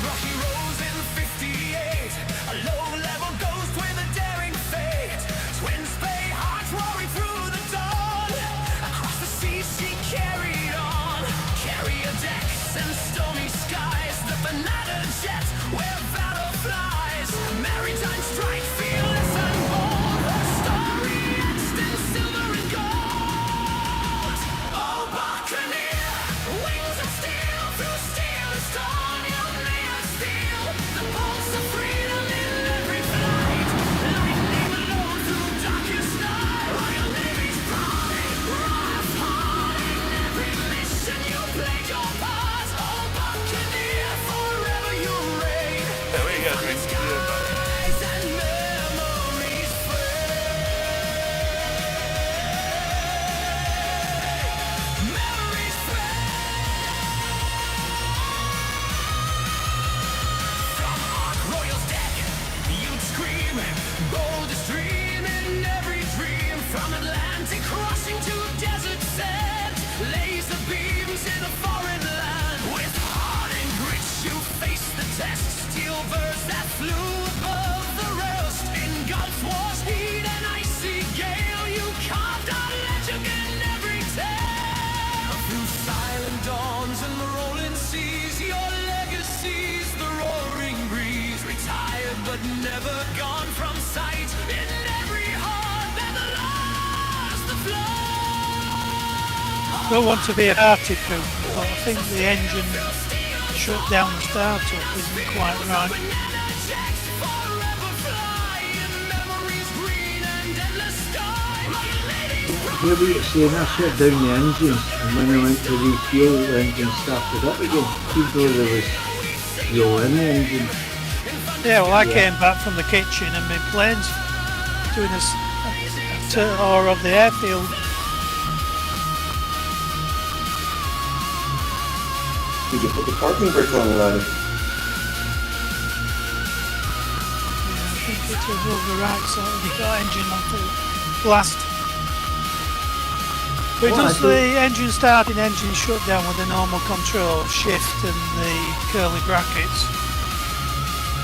Rocky roads in 58, a low-level ghost with a daring fate. Twin spay hearts roaring through the dawn. Across the seas she carried on. Carrier decks and stormy skies. The Banana jet where valor flies. Maritime strike, fearless and bold. Her story etched in silver and gold. Oh, Buccaneer, wings of steel through steel and storm. The pulse of freedom in every flight. Lightning alone through darkest night. Royal Navy's pride, rough heart. In every mission you played your part. Oh, Buccaneer, forever you reign. Yeah, we got a drink. Skies and memories. don't want to be a party poo, but I think the engine shut down the startup isn't quite right. Here we are saying I shut down the engine, and when I went to refuel, the engine started up again, even though there was fuel in the engine. Yeah, well, I came back from the kitchen and my plane's doing a tour of the airfield. Did you put the parking brake on the ladder? Yeah, I think it's above the right side. You've got engine on full blast. But it Well, does the engine starting, engine shut down with the normal control, shift and the curly brackets.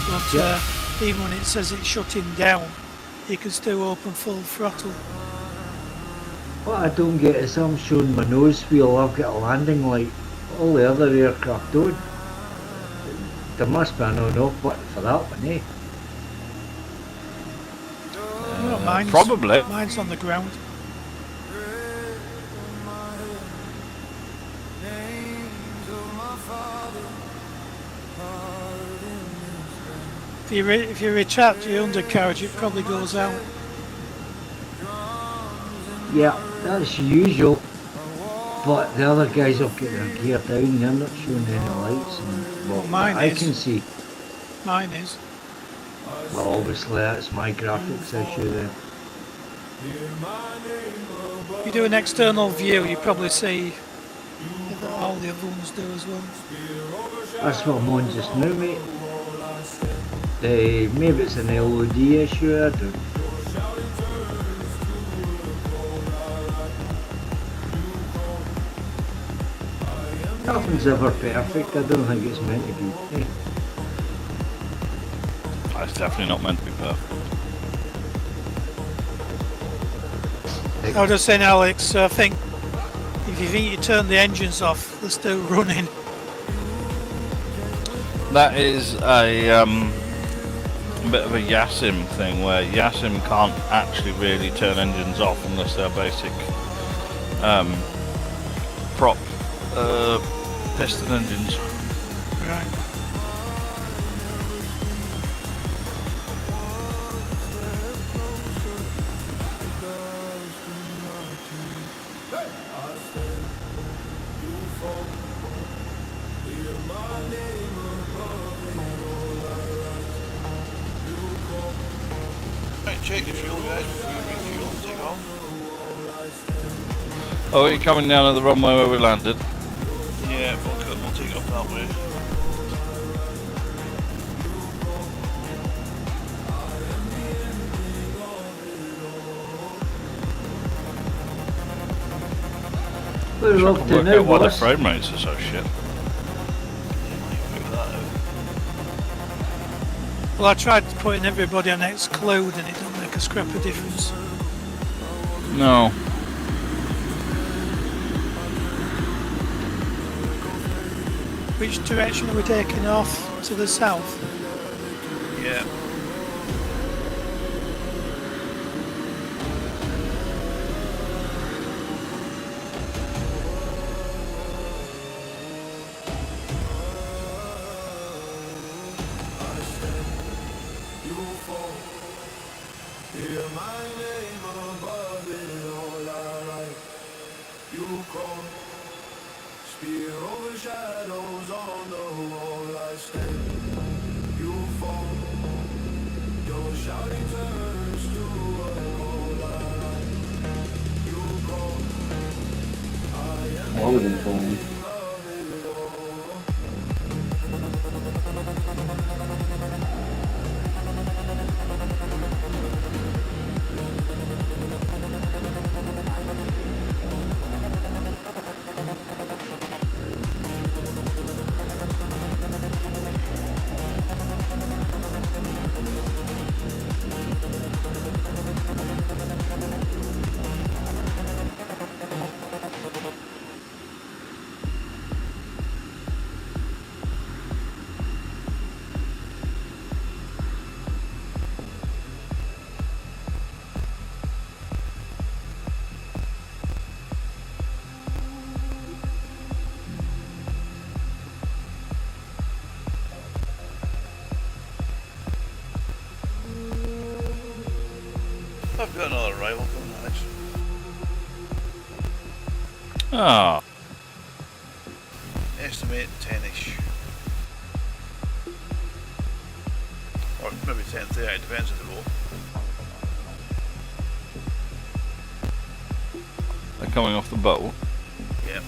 But even when it says it's shutting down, you can still open full throttle. What I don't get is I'm showing my nose wheel, I've got a landing light. All the other aircraft don't. There must be an on-off button for that one, eh? Well, mine's, probably. Mine's on the ground. If you retract your undercarriage, it probably goes out. Yeah, that's usual. But the other guys have got their gear down, they're not showing any lights. And, well, Mine I is. can see. Mine is. Well, obviously that's my graphics issue then. If you do an external view, you probably see that all the other ones do as well. That's what I'm on just now, mate. Maybe it's an LOD issue, I don't know. Nothing's ever perfect, I don't think it's meant to be. It's definitely not meant to be perfect. I was just saying, Alex, I think if you think you turn the engines off, they're still running. That is a bit of a Yasim thing, where Yasim can't actually really turn engines off unless they're basic prop piston engines. Right. Right, check the fuel, guys, before you refuel and take off. Oh, are you coming down at the runway where we landed? Yeah, fuck it, we'll take off that way. We're up to Work now, out why the boss. frame rates are so shit. Figure that out. Well, I tried putting everybody on exclude and it don't make a scrap of difference. No. Which direction are we taking off? To the south? Yeah. All of them falling. I've got another rival coming, Alex. Ah, Estimate 10-ish. Or maybe 10:30, it depends on the roll. they're coming off the boat. Yeah.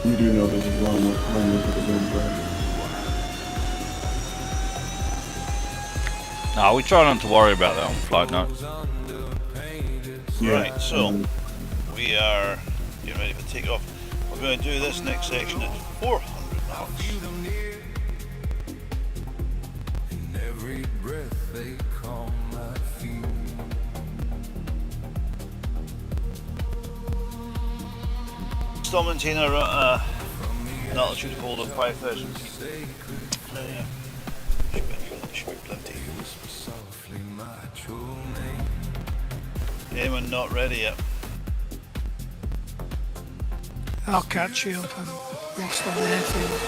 You do know this is wrong with the wind, right? No, we try not to worry about that on flight night. Right, so we are getting ready for takeoff. We're going to do this next section at 400 knots. Still maintain an altitude of hold of 5,000 feet. Should be plenty. Anyone not ready yet? I'll catch you up. I'm lost on the airfield.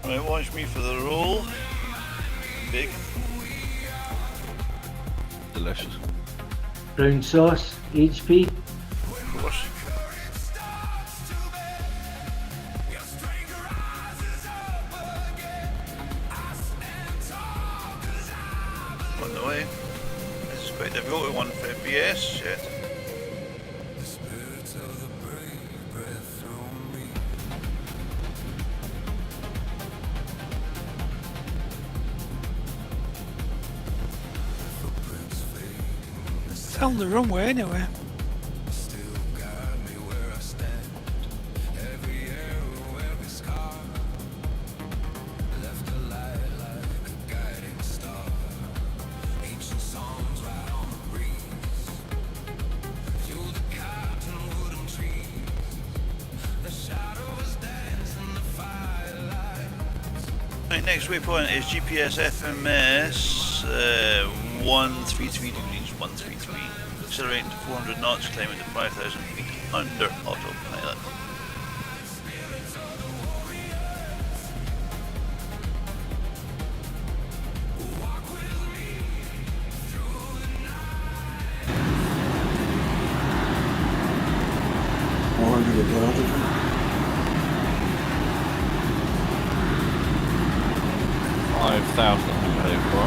Right, watch me for the roll. Big. Delicious. Brown sauce, HP. Of course. On the way. This is quite difficult with 1 FPS. Shit. Found the runway anyway. Right, next waypoint is GPS FMS 133 degrees, 133. Accelerating to 400 knots, climbing to 5,000 feet under autopilot. Altitude. 5,000 I'm ready for.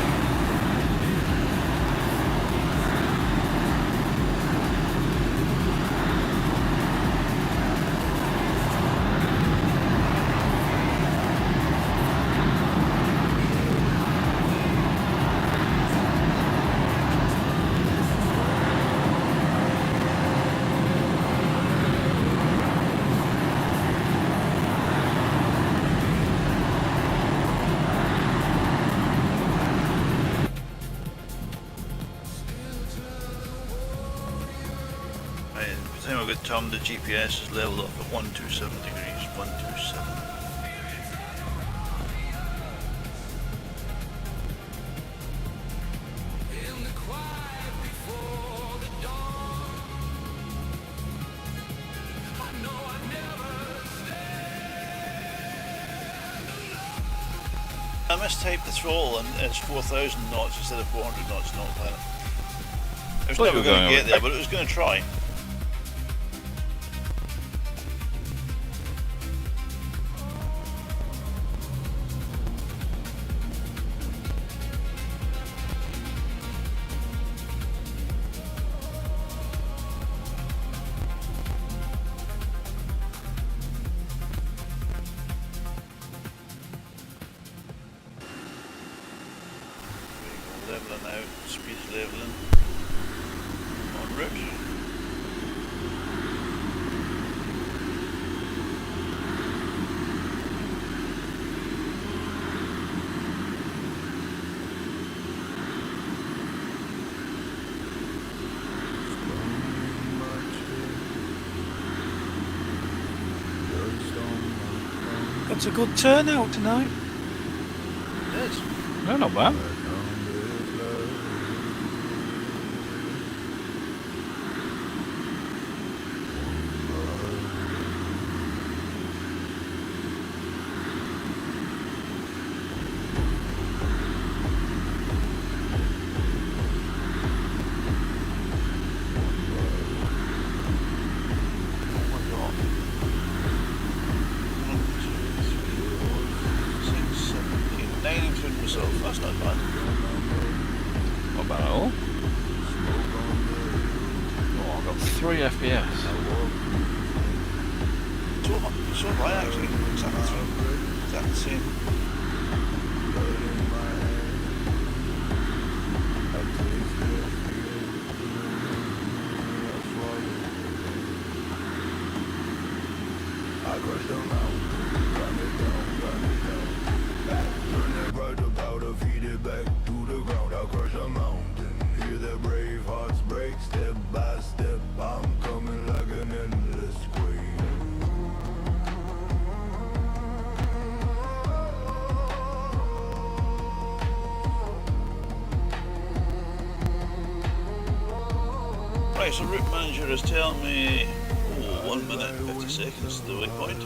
Tom, the GPS is leveled off at 127 degrees, 127. I mistyped the throttle and it's 4,000 knots instead of 400 knots in autopilot. It was never going to get there, but it was going to try. leveling en route. Got a good turnout tonight. It is. No, not bad. That's not bad. Not bad at all. Oh, I've got 3 FPS. So have I actually. Exactly the same. Right, so route manager is telling me 1 minute 50 seconds to the waypoint.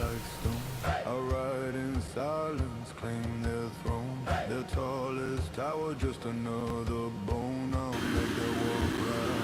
I ride in silence, claim their throne. Their tallest tower, just another bone. I'll make their walk right.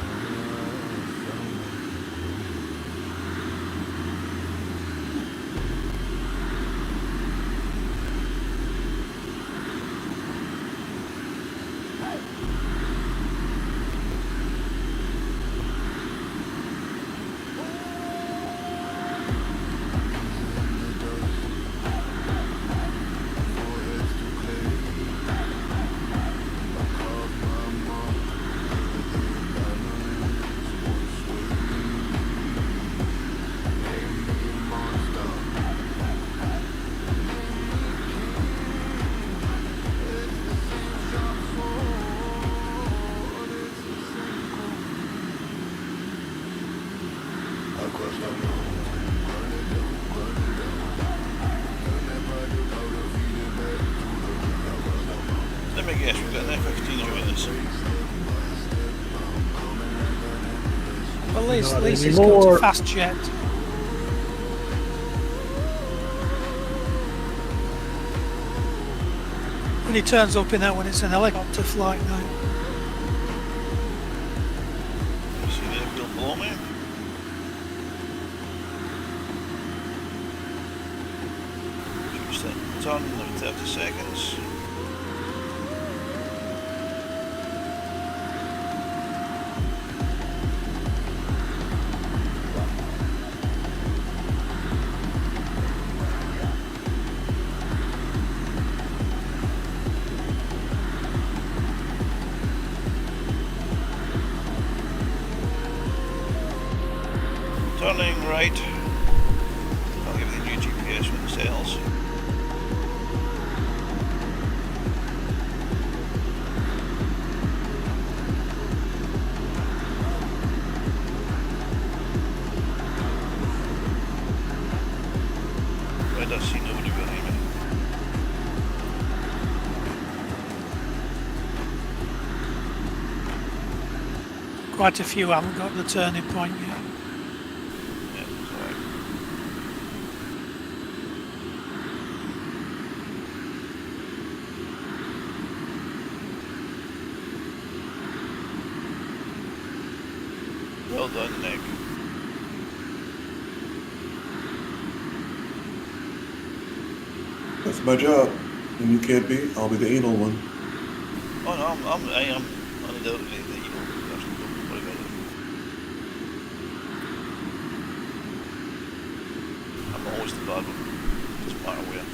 Let me guess, we've got an F-15 joining us. Well, at least Not he's got a anymore. fast jet. When he turns up in that when it's an helicopter flight now. You see the airfield below me? Just turn in 30 seconds. Turning right. I'll give you the new GPS when it settles. I don't see nobody behind me. Quite a few haven't got the turning point yet. Yeah, it's alright. Well done, Nick. That's my job. When you can't be, I'll be the anal one. Oh no, I am undoubtedly the evil person. Don't worry about it. I'm always the bad one. Doesn't matter where.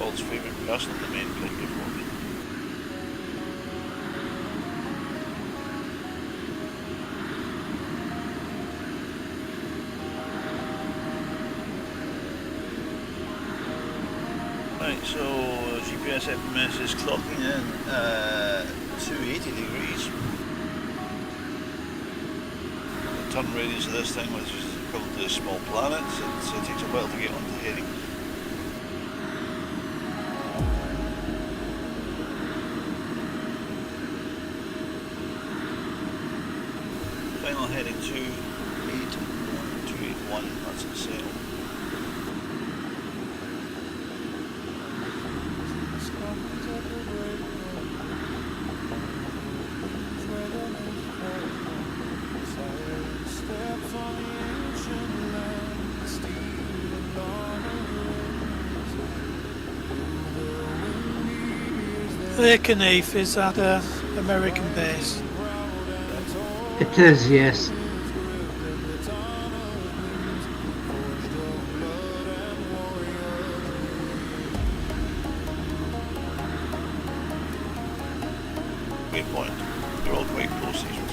world's favourite person in the main flight before me. Right, so GPS FMS is clocking in 280 degrees. The turn radius of this thing, which is equivalent to a small planet, so it takes a while to get onto heading. Final heading 281, that's the sail. Lakenheath is at a American base. It is, yes. Great point. They're all quite close, these ones.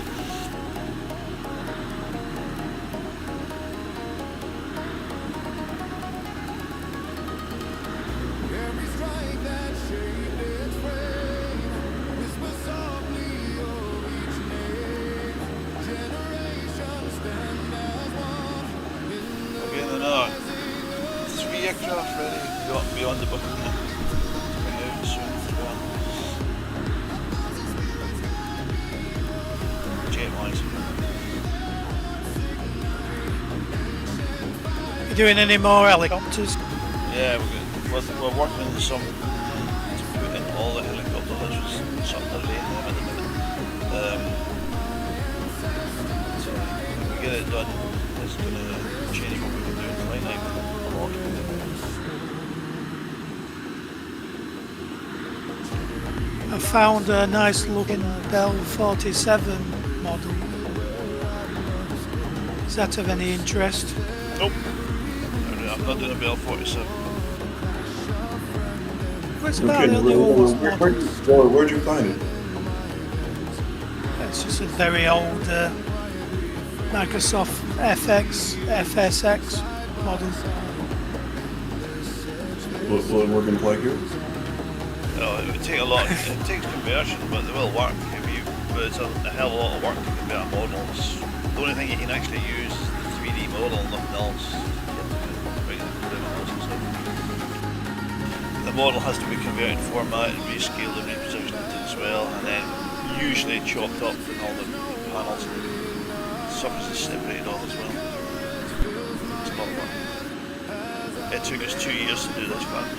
Aircraft ready beyond the booking coming out soon as well. Jet wise. You doing any more helicopters? Yeah, we're working on some to put in all the helicopters. There's just something to lay in them at the minute. So when we get it done, it's going to change what we can do in FlightNight a lot. I found a nice looking Bell 47 model. Is that of any interest? Nope. I'm not doing a Bell 47. It's about the only oldest model. Where'd you find it? It's just a very old Microsoft FSX model. Will it work in flight here? No, it would take a lot. It takes conversion, but it will work. But it's a hell of a lot of work to convert models. The only thing you can actually use is the 3D model, nothing else. The model has to be converted, formatted, rescaled, and repositioned as well, and then usually chopped up in all the panels. Surfaces separated off as well. It's a lot of work. It took us 2 years to do this one.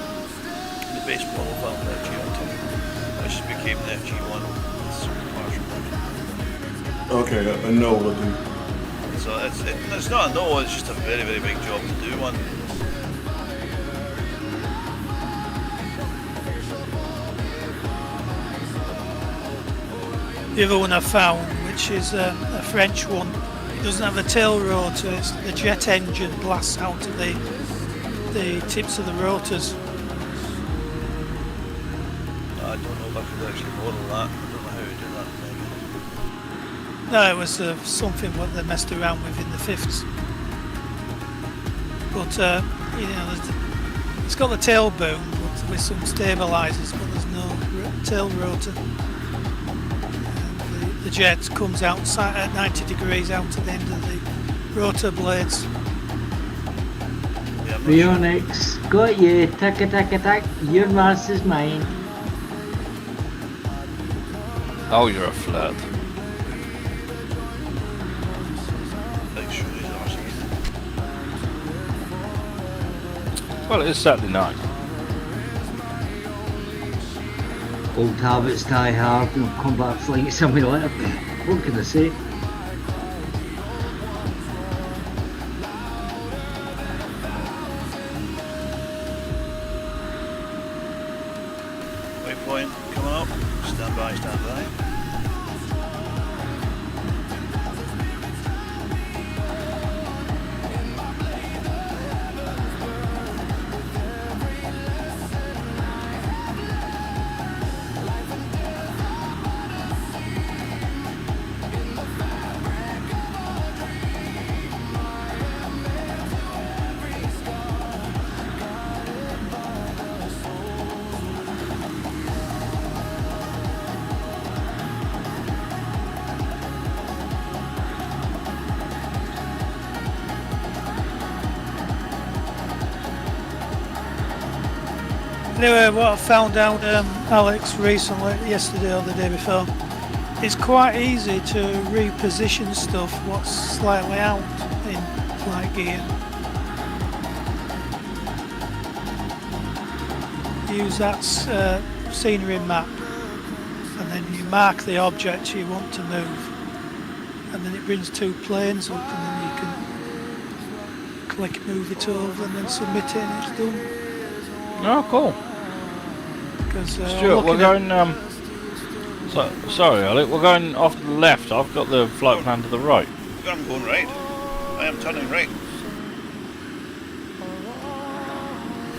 The base model found the FG1 which became the FG1 with some commercial. Okay, I know what to do. So it's not a no, it's just a very, very big job to do one. The other one I found, which is a French one, it doesn't have a tail rotor, it's the jet engine blasts out of the tips of the rotors. I don't know if I could actually model that. I don't know how to do that. No, it was something what they messed around with in the 50s. But you know, it's got the tail boom with some stabilisers, but there's no tail rotor. The jet comes out at 90 degrees out to the end of the rotor blades. Yeah, Rionix, got you. Tick a tick a tick. Your mass is mine. Oh, you're a flirt. Like, show these arse again. Well, it is Saturday night. Old habits die hard and I'll come back flying somewhere later. What can I say? Waypoint coming up. Stand by, stand by. Anyway, what I found out, Alex, recently, yesterday or the day before, it's quite easy to reposition stuff what's slightly out in flight gear. Use that scenery map, and then you mark the object you want to move, and then it brings two planes up, and then you can click move it over and then submit it, and it's done. Oh, cool. Because Stuart, we're going. Sorry, Alec. We're going off to the left. I've got the flight plan to the right. I'm going right. I am turning right.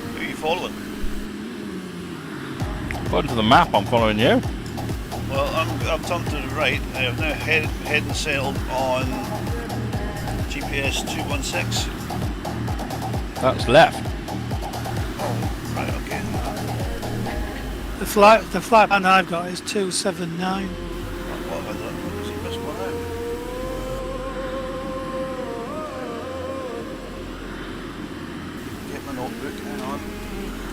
Who are you following? According to the map, I'm following you. Well, I've turned to the right. I have now head and sailed on GPS 216. That's left. Oh, right, okay. the flight plan I've got is 279. What have I done? Has he missed one out? Get my notebook, hang on.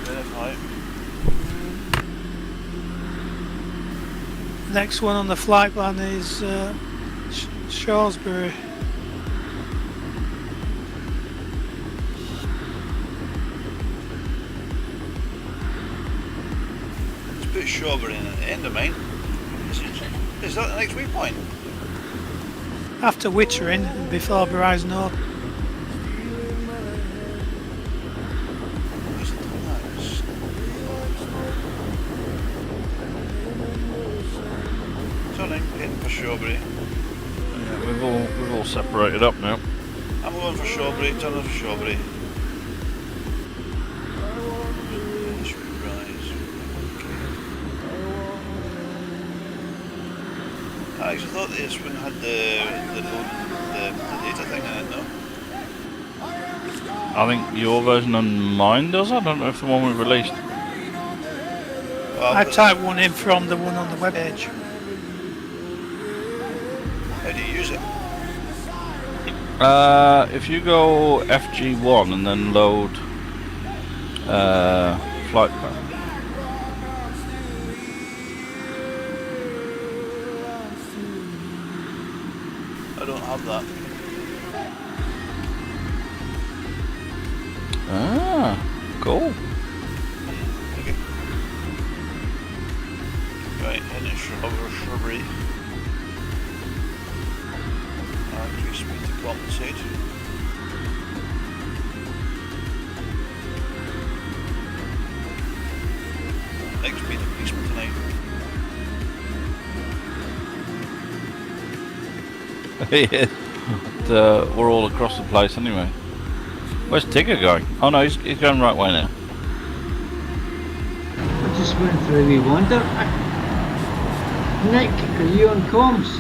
Verify. Next one on the flight plan is Shrewsbury. Let's put Shrewsbury in at the end of mine. Is that the next waypoint? After Wittering and before Horizon North. Turning, heading for Shrewsbury. Yeah, we've all separated up now. I'm going for Shrewsbury, turning for Shrewsbury. I actually thought this one had the data thing in it, no? I think your version and mine does. I don't know if the one we released. Well, I typed one in from the one on the web page. how do you use it? If you go FG1 and then load flight plan. I don't have that. Ah, cool. Okay. Right, heading over Shrewsbury. Increase speed to compensate. Next speed increasement tonight. Yeah. We're all across the place anyway. Where's Tigger going? Oh no, he's going right way now. I just went for a wee wander. Nick, are you on comms?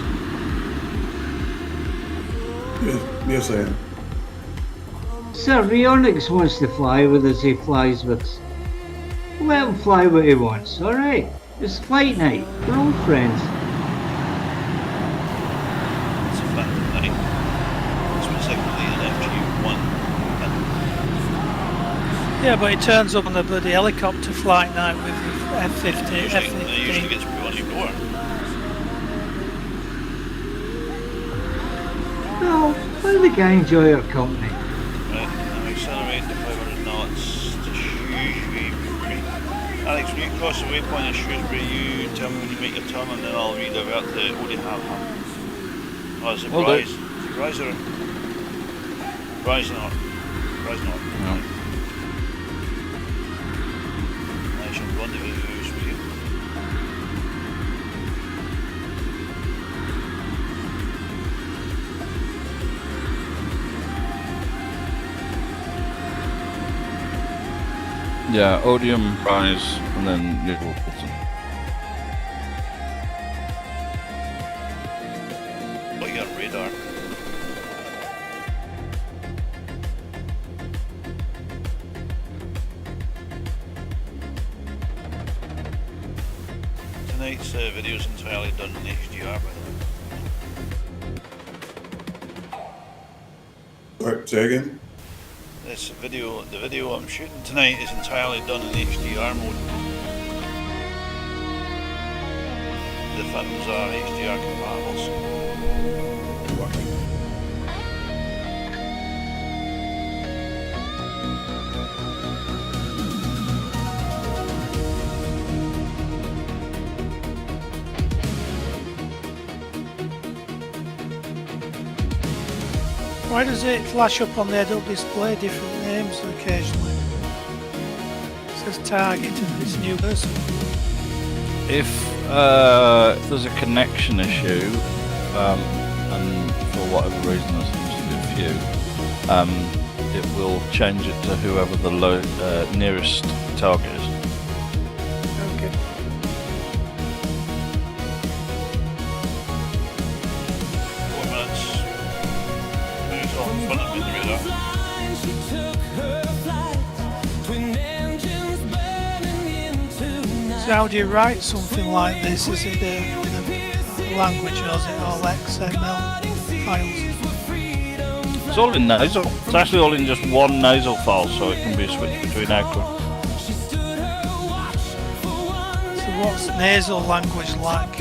Yes, I am. Sir, Rionix wants to fly with us, he flies with us. Let him fly what he wants, alright? It's flight night, we're all friends. It's a Phantom II. It's been secondly an FG1 Phantom II. Yeah, but he turns up on the bloody helicopter flight night with F-15. It usually F-15. gets put on your door. No, let the guy enjoy our company. Right, now accelerate to 500 knots to Shrewsbury. Alex, when you cross the waypoint in Shrewsbury, you tell me when you make your turn and then I'll redirect the Odiham. Oh, is it Will do. Rise? Is it Rise or Rise not? Rise not. No. I shall rendezvous with you. Yeah, Odium, Rise, and then Little Wilson. What you got radar? Tonight's video is entirely done in HDR, by the way. Alright, say again. The this video, the video I'm shooting tonight is entirely done in HDR mode. The Phantoms are HDR compatibles. Why does it flash up on the head-up display different names occasionally? It says target and it's a new person. If there's a connection issue, and for whatever reason there seems to be a few, it will change it to whoever the nearest target is. Okay. 4 minutes. It's all in front of me, the radar. So how do you write something like this? Is it the language or is it all XML files? It's all in nasal. It's actually all in just one nasal file, so it can be switched between output. So what's nasal language like?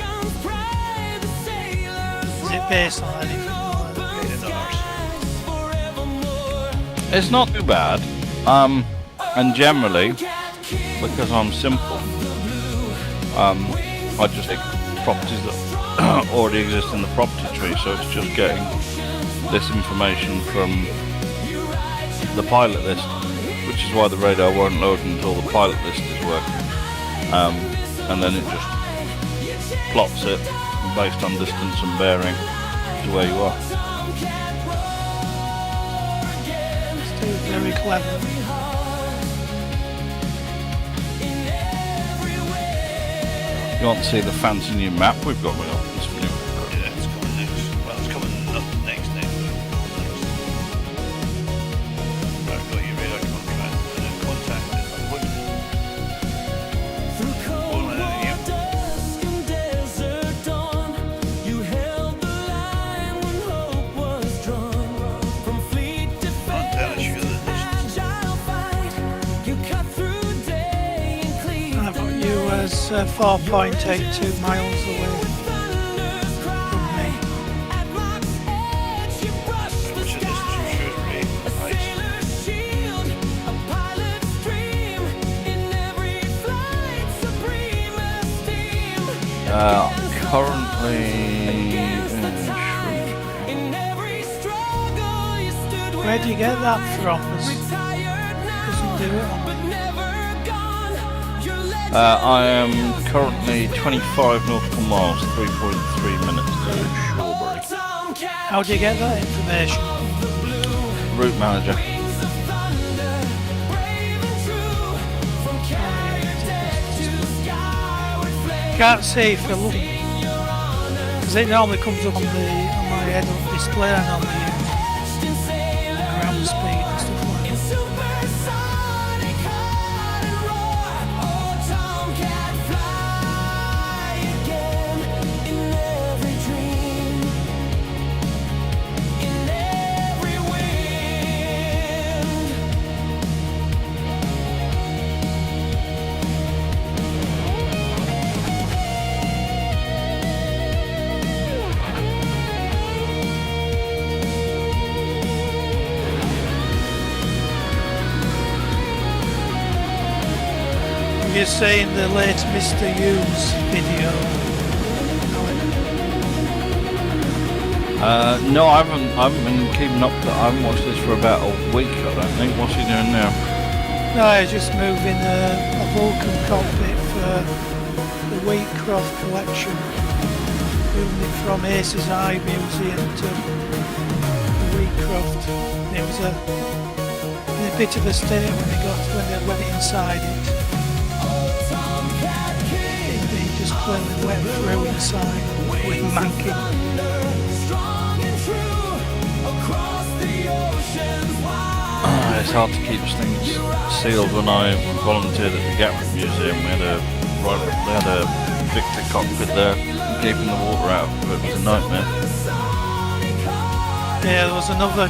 Is it based on anything like that? It's not too bad, and generally, because I'm simple, I just take properties that already exist in the property tree, so it's just getting this information from the pilot list, which is why the radar won't load until the pilot list is working, and then it just plots it based on distance and bearing to where you are. Still very clever. You want to see the fancy new map we've got with this new? Yeah, it's coming next. Well, it's coming not next. Right, got your radar contract and then contact it. What? 1 minute here. Can't tell us you the distance. I've got you as 4.82 miles away from me. What's the distance from Shrewsbury? Nice. Currently, Where do you get that from? Doesn't do it on I am currently 25 nautical miles, 3.3 minutes to Shawbury. How do you get that information? Route manager. Can't see if you're looking, because it normally comes up on my head-up display and on the ground speed and stuff like that. Have you seen the late Mr. Hughes video? No, I haven't been keeping up. I haven't watched this for about a week, I don't think. What's he doing now? No, he's just moving a Vulcan cockpit for the Wheatcroft collection. Moving it from Ace's Eye Museum to the Wheatcroft. It was in a bit of a state when they went inside it. It just clearly went through inside with manking. It's hard to keep things sealed. When I volunteered at the Gatwick Museum, they had a Victor cockpit there, keeping the water out of it was a nightmare. Yeah, there was another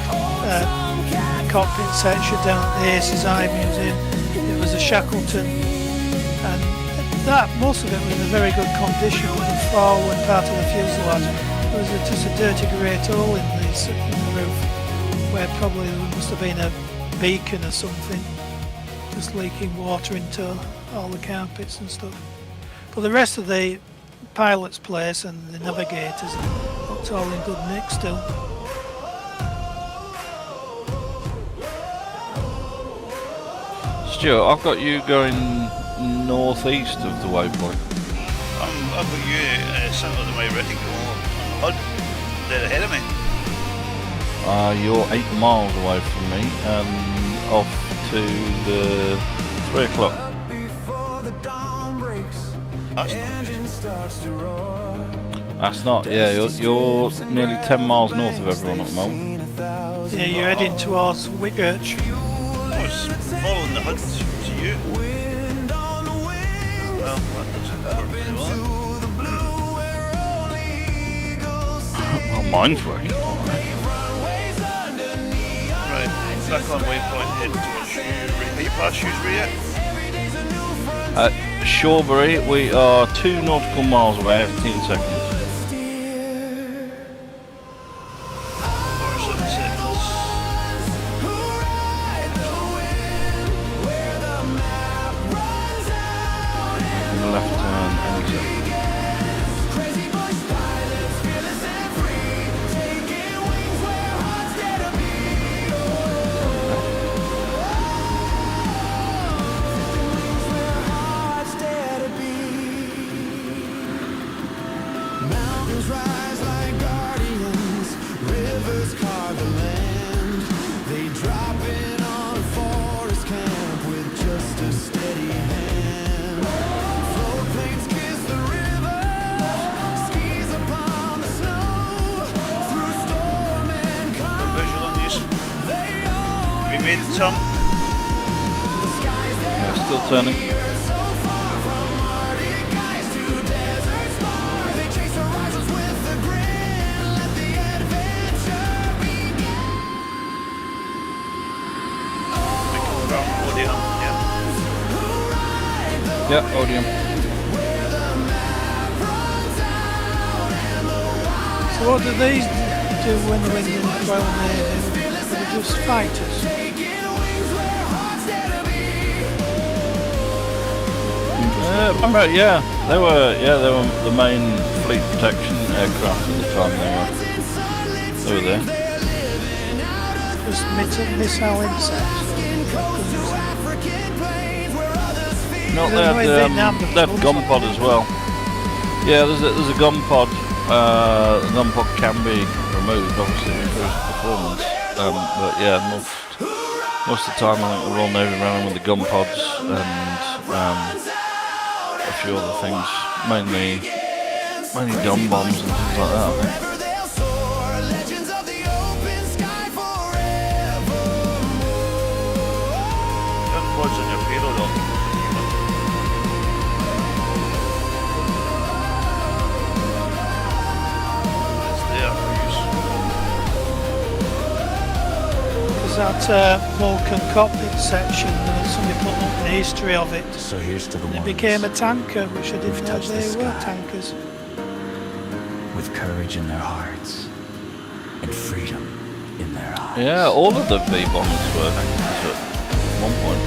cockpit section down at the Aces Eye Museum. It was a Shackleton, and that most of it was in a very good condition with the forward part of the fuselage. There was just a dirty great hole in the roof where probably there must have been a beacon or something, just leaking water into all the carpets and stuff. But the rest of the pilot's place and the navigators looked all in good nick still. Stuart, I've got you going northeast of the waypoint. I've got you sat on my ready to go on HUD. They're ahead of me. You're 8 miles away from me and off to the 3 o'clock. That's not, yeah, you're nearly 10 miles north of everyone at the moment. Yeah, you're heading towards Whitchurch. I was following the HUD to you. Well, that doesn't work very well. Well, mine's working. Right, back on waypoint, head towards Shrewsbury. Are you past Shrewsbury yet? At Shawbury, we are 2 nautical miles away, 15 seconds. 47 seconds. And left turn any second. Tom? Yeah, still turning. Yeah, Odium. So what do these do when they're in the Royal Navy? Are they just fighters? Yeah, they were the main fleet protection aircraft at the time they were there. Just missile insects? No, they had gun pod as well. Yeah, there's a gun pod. The gun pod can be removed, obviously, for its performance. But yeah, most of the time I think the Royal Navy ran with the gun pods and a few other things, mainly gun bombs and things like that, I think. Gun pods on your payload on. It's there for use. There's that Vulcan cockpit section, somebody put up the history of it. So here's to the It ones became a tanker, which I didn't know touched the they were sky. tankers. with courage in their hearts and freedom in their eyes. Yeah, all of the V bombers were tankers at one point.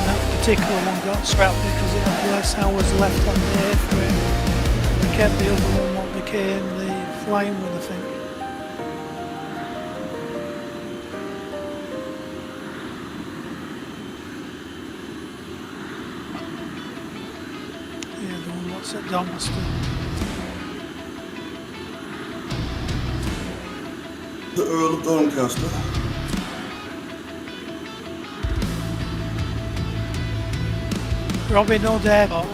That particular one got scrapped because it had less hours left on the airframe. They kept the other one what became the flying one, I think. Yeah, the one that's at Doncaster. The Earl of Doncaster. Robin Hood Airport.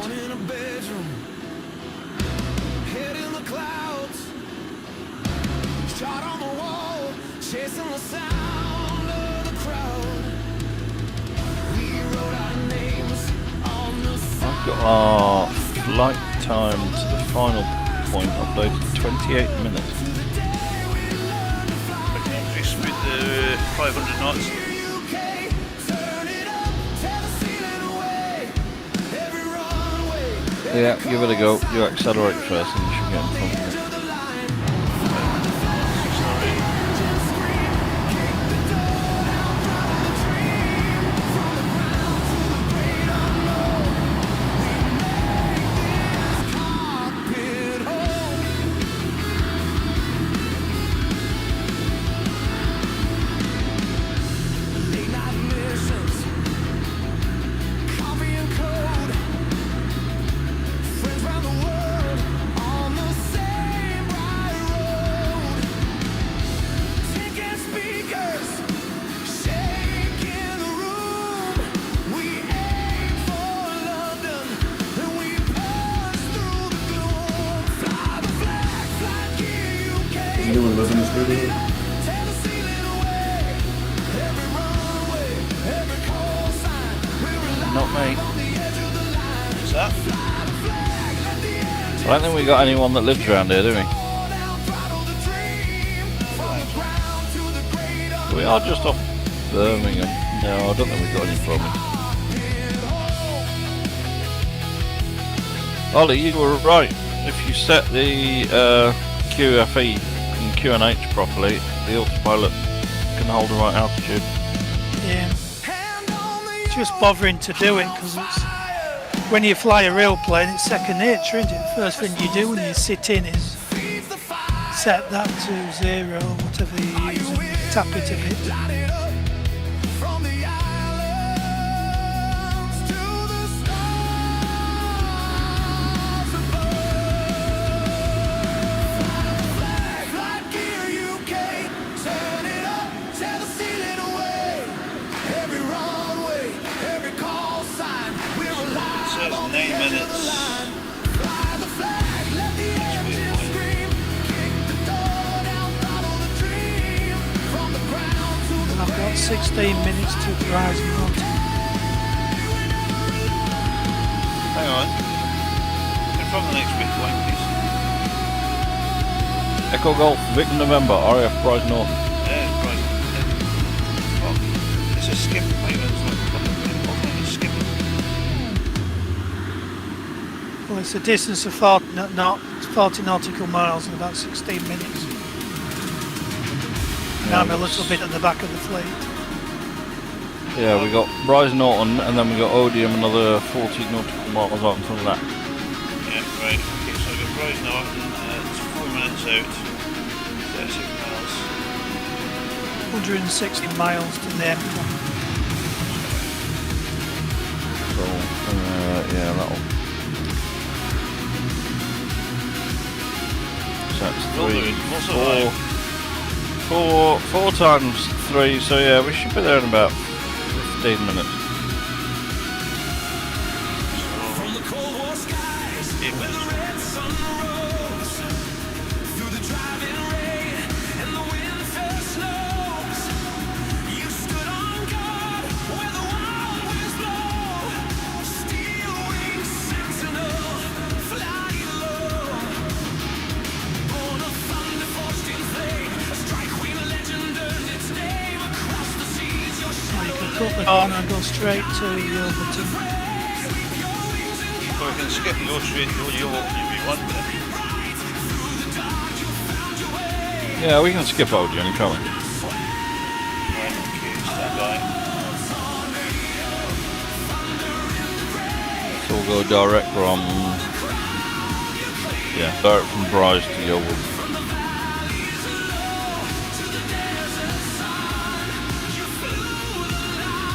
I've got our flight time to the final point uploaded 28 minutes. 500 knots. Yeah, give it a go. You accelerate first and you should get in front of it. Anyone live in this video? Not me. What's that? I don't think we got anyone that lives around here, do we? We are just off Birmingham. No, I don't think we've got any problems. Ollie, you were right. If you set the QFE and QNH properly, the autopilot can hold the right altitude. Yeah. Just bothering to do it because it's when you fly a real plane, it's second nature, isn't it? The first thing you do when you sit in is set that to 0 or whatever you use and tap it a bit. So it's 9 minutes. I've got 16 minutes to rise and run. Hang on. Confirm the next waypoint, please. Echo Golf, Victor November, RAF Bryce Norton. Yeah, it's right. Fuck. It's a skip. Wait a minute. It's skipping. Well, it's a distance of 40 nautical miles in about 16 minutes. Now I'm a little bit at the back of the fleet. Yeah, we got Bryce Norton and then we got Odium another 40 nautical miles out in front of that. Yeah, right. Okay, so I've got Bryce Norton. It's 4 minutes out. 36 miles. 160 miles to the airport. So, yeah, that'll. So that's What's the line? 4 times 3, so yeah, we should be there in about 15 minutes. From the cold war skies, 8 minutes. the red sun rose through the driving rain and the winter snows. You stood on guard where the wild winds blow. Steel winged sentinel, flying low. Born of thunder, forged in flame, a strike queen legend earned its name across the seas. Your You shadow can cut the corner and go straight to Yelverton. So we can skip and go straight to your UV1 then. Yeah, we can skip Odium, can't we? Right, okay, stand by. So we'll go direct from. Yeah, direct from Bryce to Yeovil.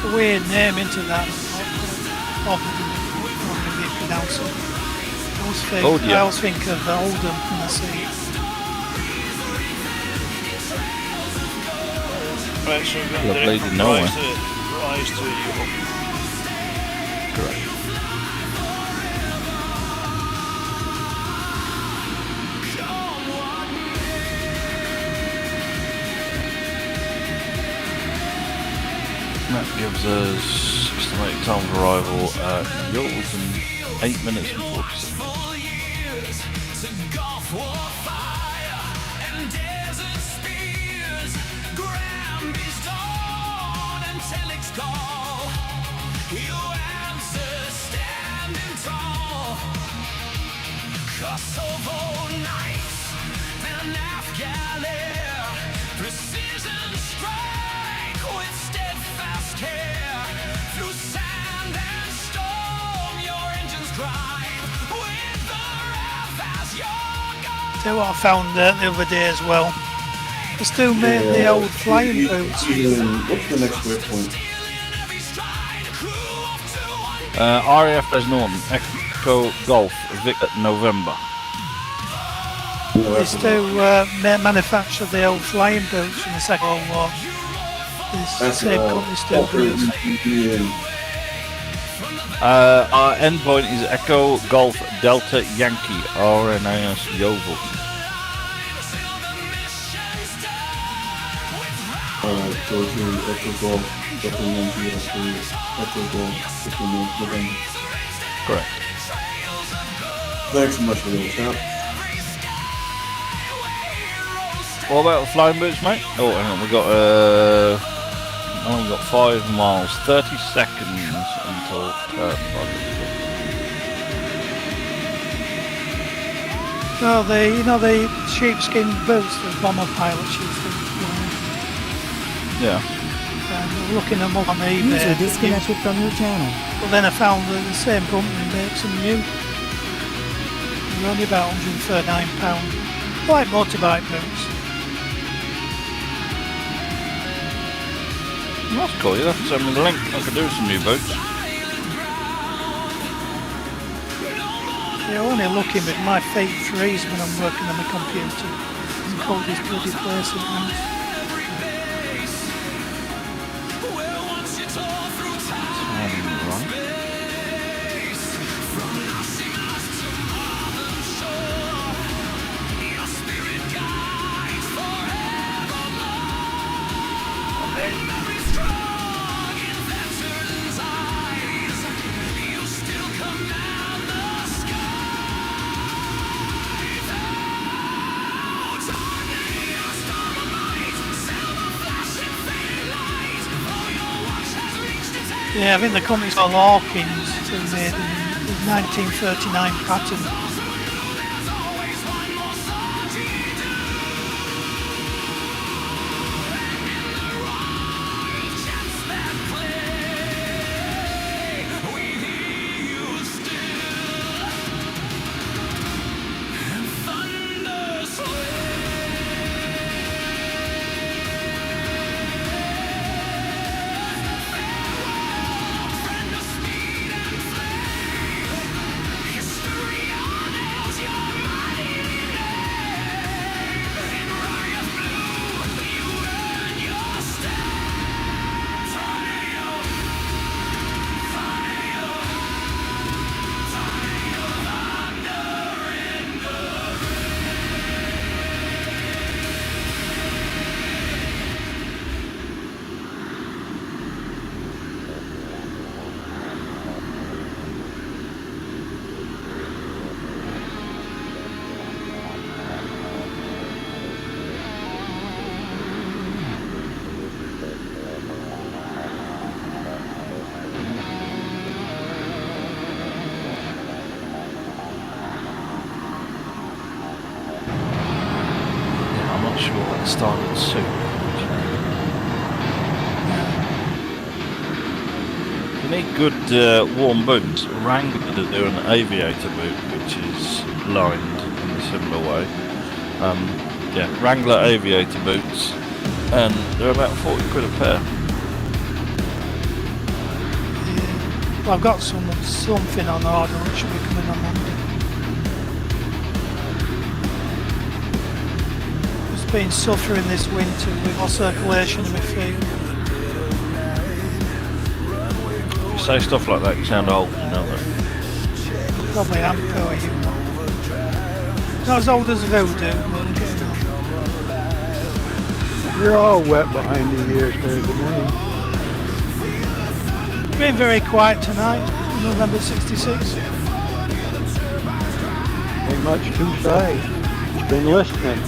A weird name into that. Probably pronounce it. I always think of Oldham when I see it. Right, so we're going Lovely direct to from know, Rise to York. Correct. That gives us estimated time of arrival at Yolton, 8 minutes and 46 minutes. and desert spears, Granby's dawn. call. You answer standing tall. Kosovo nights and Afghan air. Precision strike with steadfast care. Through sand and storm, your engines grind. With the wrath as your guide. Tell you what I found the other day as well. They still make the old flying boots. What's the next waypoint? RAF Des Norton, Echo Golf, Victor, November. They still manufacture the old flying boots from the Second World War. The same company still does. Our endpoint is Echo Golf Delta Yankee, RNAS Yeovil. Alright, so it's going to be Echo Golf, Delta Yankee, Echo Golf, 15 November. Correct. Thanks so much for the chat. What about the flying boots, mate? Oh, hang on, we got only got 5 miles, 30 seconds until turn. No, the sheepskin boots that bomber pilots use. Yeah. Looking them up on eBay. User disconnected from your channel. But then I found that the same company makes them new. They're only about £139. Like motorbike boots. That's cool, you'll have to send me the link. I could do some new boots. Yeah, I'm only looking, but my feet freeze when I'm working on the computer. It's cold this bloody place at once. Yeah, I think the company's called Hawkins, who made the 1939 pattern. Started soon. You need good warm boots. Wrangler do an aviator boot which is lined in a similar way. Yeah, Wrangler aviator boots, and they're about 40 quid a pair. Yeah. Well, I've got something on order which should be coming on Monday. Been suffering this winter with more circulation in my feet. If you say stuff like that, you sound old, you know that. Probably am poor, you know. Not as old as Voodoo, but I'm getting on. You're all wet behind the ears there today. It's been very quiet tonight, November 66. Ain't much to say. Just been listening.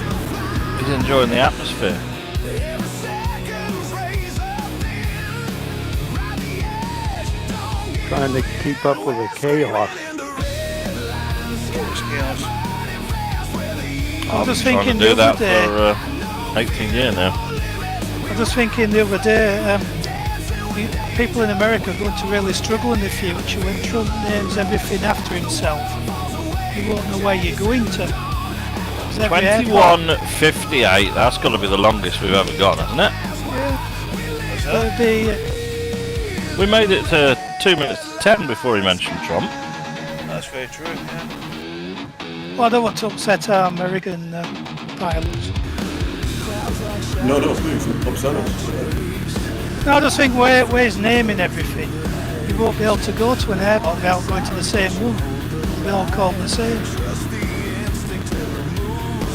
He's enjoying the atmosphere. trying to keep up with the chaos. It's chaos. I've just been trying thinking to do the that other for 18 years now. I was thinking the other day, people in America are going to really struggle in the future when Trump names everything after himself. You won't know where you're going to. 21:58. That's got to be the longest we've ever gone, hasn't it? Yeah. We made it to 2 minutes 10 before he mentioned Trump. That's very true, yeah. Well, I don't want to upset our American pilots. No, please, upset us. No, I just think where he's naming everything, you won't be able to go to an airport without going to the same one. They'll be all called the same.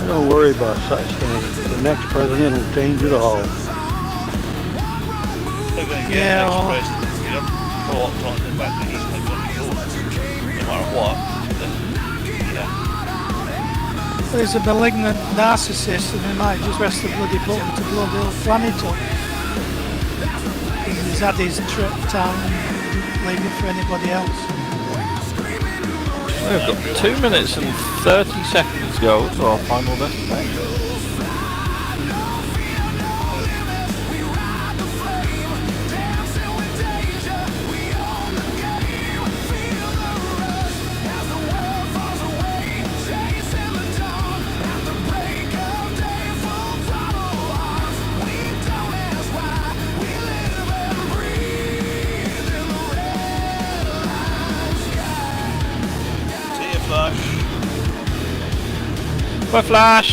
Don't worry about such things. The next president will change it all. They're going to get Yeah, the next well- president, you know, co-opt on the fact that he's not going to go, no matter what. Then, yeah. He's a malignant narcissist and he might just press the bloody button to blow the whole planet up. He's had his trip time and leave it for anybody else. We've got 2 minutes and 30 seconds to go to our final destination. See you, Flash. Bye, Flash!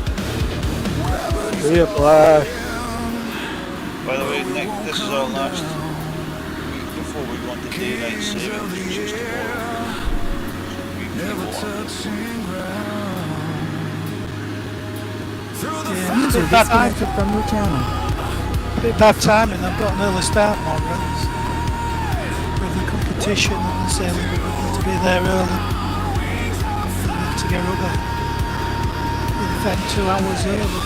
See ya, Flash. By the way, Nick, this is our last week before we go on to daylight saving, which is tomorrow. Yeah, it's a User bit bad disconnected from your channel. bit bad timing. I've got an early start more runs with the competition and the sailing. We've got to be there early. We have to get up there. In fact, 2 hours early.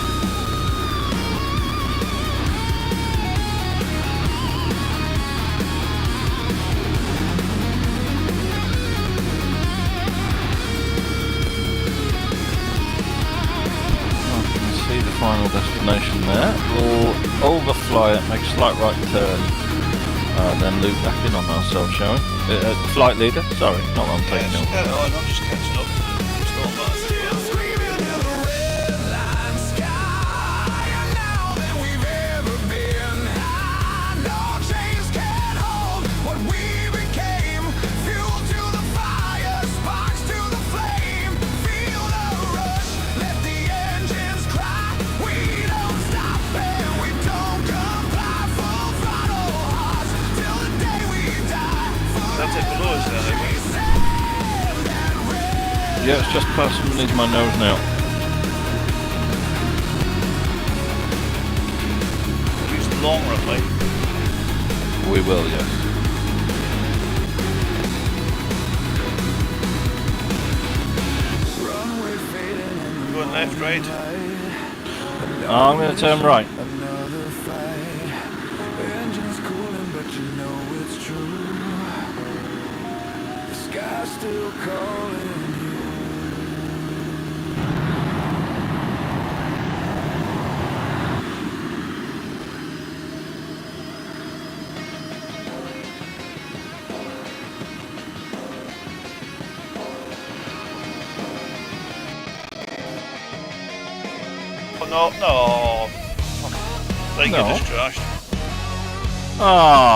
See the final destination there. We'll overfly it, make a slight right turn, then loop back in on ourselves, shall we? Flight leader, sorry, not what I'm taking Yes, on. I'm not just catching up. It's not bad. That's it below us then, I think. Yeah, it's just past underneath my nose now. Use the long runway. We will, yes. Going left, right. I'm going to turn right. Oh, no. Right, No. you just crashed. Ah.